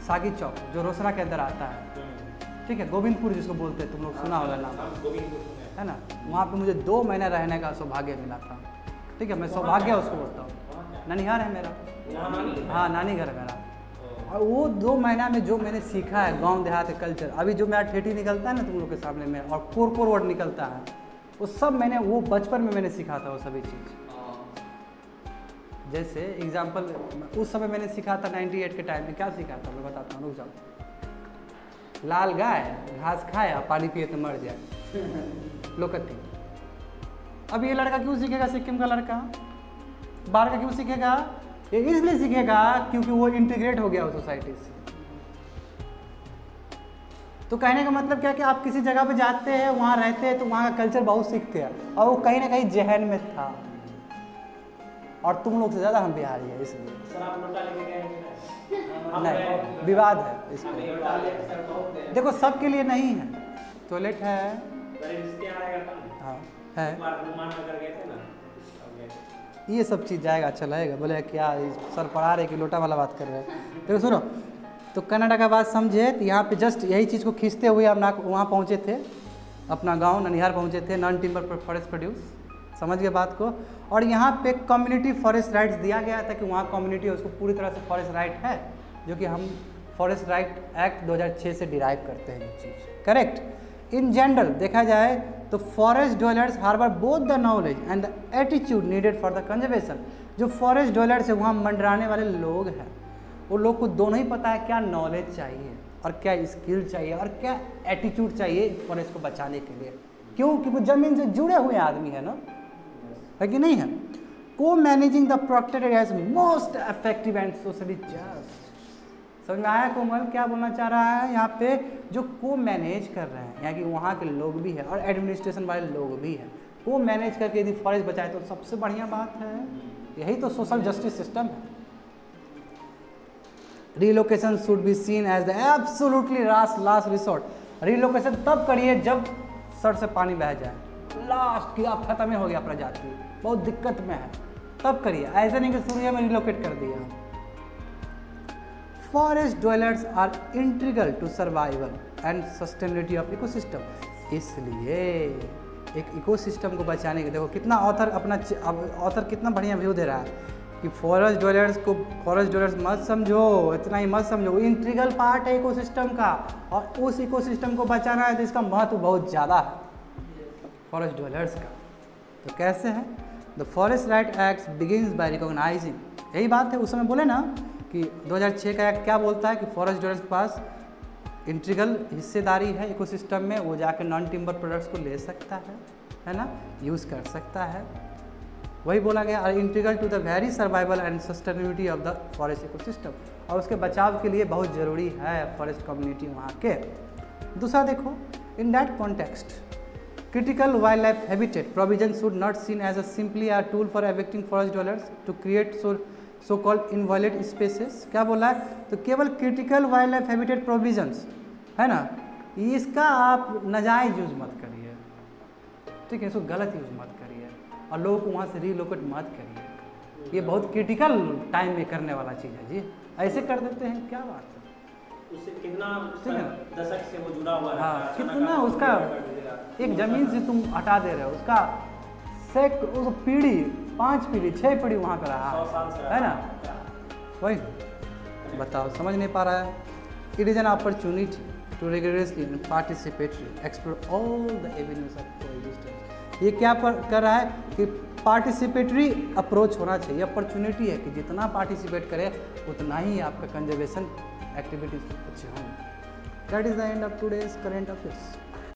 सागी चौक, जो रोसड़ा के अंदर आता है, ठीक है, गोविंदपुर जिसको बोलते हैं, तुम लोग सुना होगा नाम, है ना? वहाँ पे मुझे 2 महीना रहने का सौभाग्य मिला था, ठीक है, मैं सौभाग्य उसको बोलता हूँ। ननिहार है मेरा, हाँ नानी घर मेरा। और वो 2 महीना में जो मैंने सीखा है गांव देहात का कल्चर, अभी जो मेरा ठेठी निकलता है ना तुम लोग के सामने में, और कोर वर्ड निकलता है, वो सब मैंने वो बचपन में मैंने सीखा था वो सभी चीज़। जैसे एग्जाम्पल उस समय मैंने सीखा था 98 के टाइम में, क्या सीखा था मैं बताता हूँ, रुक जाओ। लाल गाय घास खाए और पानी पिए तो मर जाए, लोकती। अब ये लड़का क्यों सीखेगा, सिक्किम का लड़का बाहर का क्यों सीखेगा? ये इसलिए सीखेगा क्योंकि वो इंटीग्रेट हो गया उस सोसाइटी से। तो कहने का मतलब क्या कि आप किसी जगह पे जाते हैं, वहाँ रहते हैं, तो वहाँ का कल्चर बहुत सीखते हैं, और वो कहीं ना कहीं जहन में था। और तुम लोग से ज़्यादा हम बिहारी है, इसलिए सर आप लोटा लेके गए? नहीं, विवाद है इसको। देखो सबके लिए नहीं है, टॉयलेट है, हाँ है, ये सब चीज़ जाएगा, अच्छा लगेगा। बोले क्या सर पढ़ा रहे कि लोटा वाला बात कर रहे हैं। देखो सुनो, तो कर्नाटक का बात समझे, तो यहाँ पे जस्ट यही चीज़ को खींचते हुए हम वहाँ पहुँचे थे, अपना गांव ननिहार पहुँचे थे, नॉन टिम्बर फॉरेस्ट प्रोड्यूस, समझ गए बात को। और यहाँ पे कम्युनिटी फॉरेस्ट राइट्स दिया गया था कि वहाँ कम्युनिटी उसको पूरी तरह से फॉरेस्ट राइट है, जो कि हम फॉरेस्ट राइट एक्ट 2006 से डिराइव करते हैं ये चीज़, करेक्ट। इन जनरल देखा जाए तो forest dwellers harbour both the knowledge and the attitude needed for the conservation. जो फॉरेस्ट ड्वेलर्स है, वहाँ मंडराने वाले लोग हैं, वो लोग को दोनों ही पता है क्या नॉलेज चाहिए और क्या स्किल चाहिए और क्या एटीट्यूड चाहिए फॉरेस्ट को बचाने के लिए। क्यों? क्योंकि ज़मीन से जुड़े हुए आदमी है ना, है कि नहीं है। को managing the protected area is most effective and socially just. समझ में आया कोमल क्या बोलना चाह रहा है? यहाँ पे जो को मैनेज कर रहे हैं, यहाँ कि वहाँ के लोग भी हैं और एडमिनिस्ट्रेशन वाले लोग भी हैं, को मैनेज करके यदि फॉरेस्ट बचाए तो सबसे बढ़िया बात है। यही तो सोशल जस्टिस सिस्टम है। Relocation should be seen as the absolutely last resort. Relocation तब करिए जब सर से पानी बह जाए, लास्ट की आप खत्म ही हो गया प्रजाति, बहुत दिक्कत में है, तब करिए। ऐसा नहीं कि शुरू में रिलोकेट कर दिया। Forest dwellers are integral to survival and sustainability of ecosystem. इसलिए एक इकोसिस्टम को बचाने के, देखो कितना ऑथर कितना बढ़िया व्यू दे रहा है कि फॉरेस्ट ड्वेलर्स मत समझो, इतना ही मत समझो, इंटीग्रल पार्ट है इकोसिस्टम का, और उस इकोसिस्टम को बचाना है तो इसका महत्व बहुत ज़्यादा है फॉरेस्ट ड्वेलर्स का। तो कैसे है? The forest right act begins bye recognising, यही बात है उस समय बोले ना कि 2006 का एक्ट क्या बोलता है कि फॉरेस्ट ड्वेलर्स के पास इंटीग्रल हिस्सेदारी है इकोसिस्टम में, वो जाकर नॉन टिम्बर प्रोडक्ट्स को ले सकता है ना, यूज़ कर सकता है। वही बोला गया, are integral to the very survival and sustainability of the forest ecosystem, और उसके बचाव के लिए बहुत ज़रूरी है फॉरेस्ट कम्युनिटी वहाँ के। दूसरा देखो, in that context critical wildlife habitat provision should not seen as a simply a tool for evicting forest dwellers to create so called inviolate species। क्या बोला है? तो केवल critical wildlife habitat provisions है ना, इसका आप नाजायज यूज मत करिए, ठीक है, इसको गलत यूज मत करिए और लोगों को वहाँ से रिलोकेट मत करिए। ये बहुत क्रिटिकल टाइम में करने वाला चीज़ है जी, ऐसे कर देते हैं, क्या बात है? उससे कितना दशक से वो जुड़ा हुआ है। हाँ, कितना उसका एक जमीन से तुम हटा दे रहे हो, उसका उस पीढ़ी 5 पीढ़ी 6 पीढ़ी वहाँ पे रहा 100 साल से है ना, वही बताओ, समझ नहीं पा रहा है। It is an opportunity to rigorously and participatory explore all the avenues of coexistence. ये क्या कर रहा है कि पार्टिसिपेटरी अप्रोच होना चाहिए, अपॉर्चुनिटी है कि जितना पार्टिसिपेट करे उतना ही आपका कंजर्वेशन एक्टिविटीज अच्छे होंगे। That is the end of today's current affairs.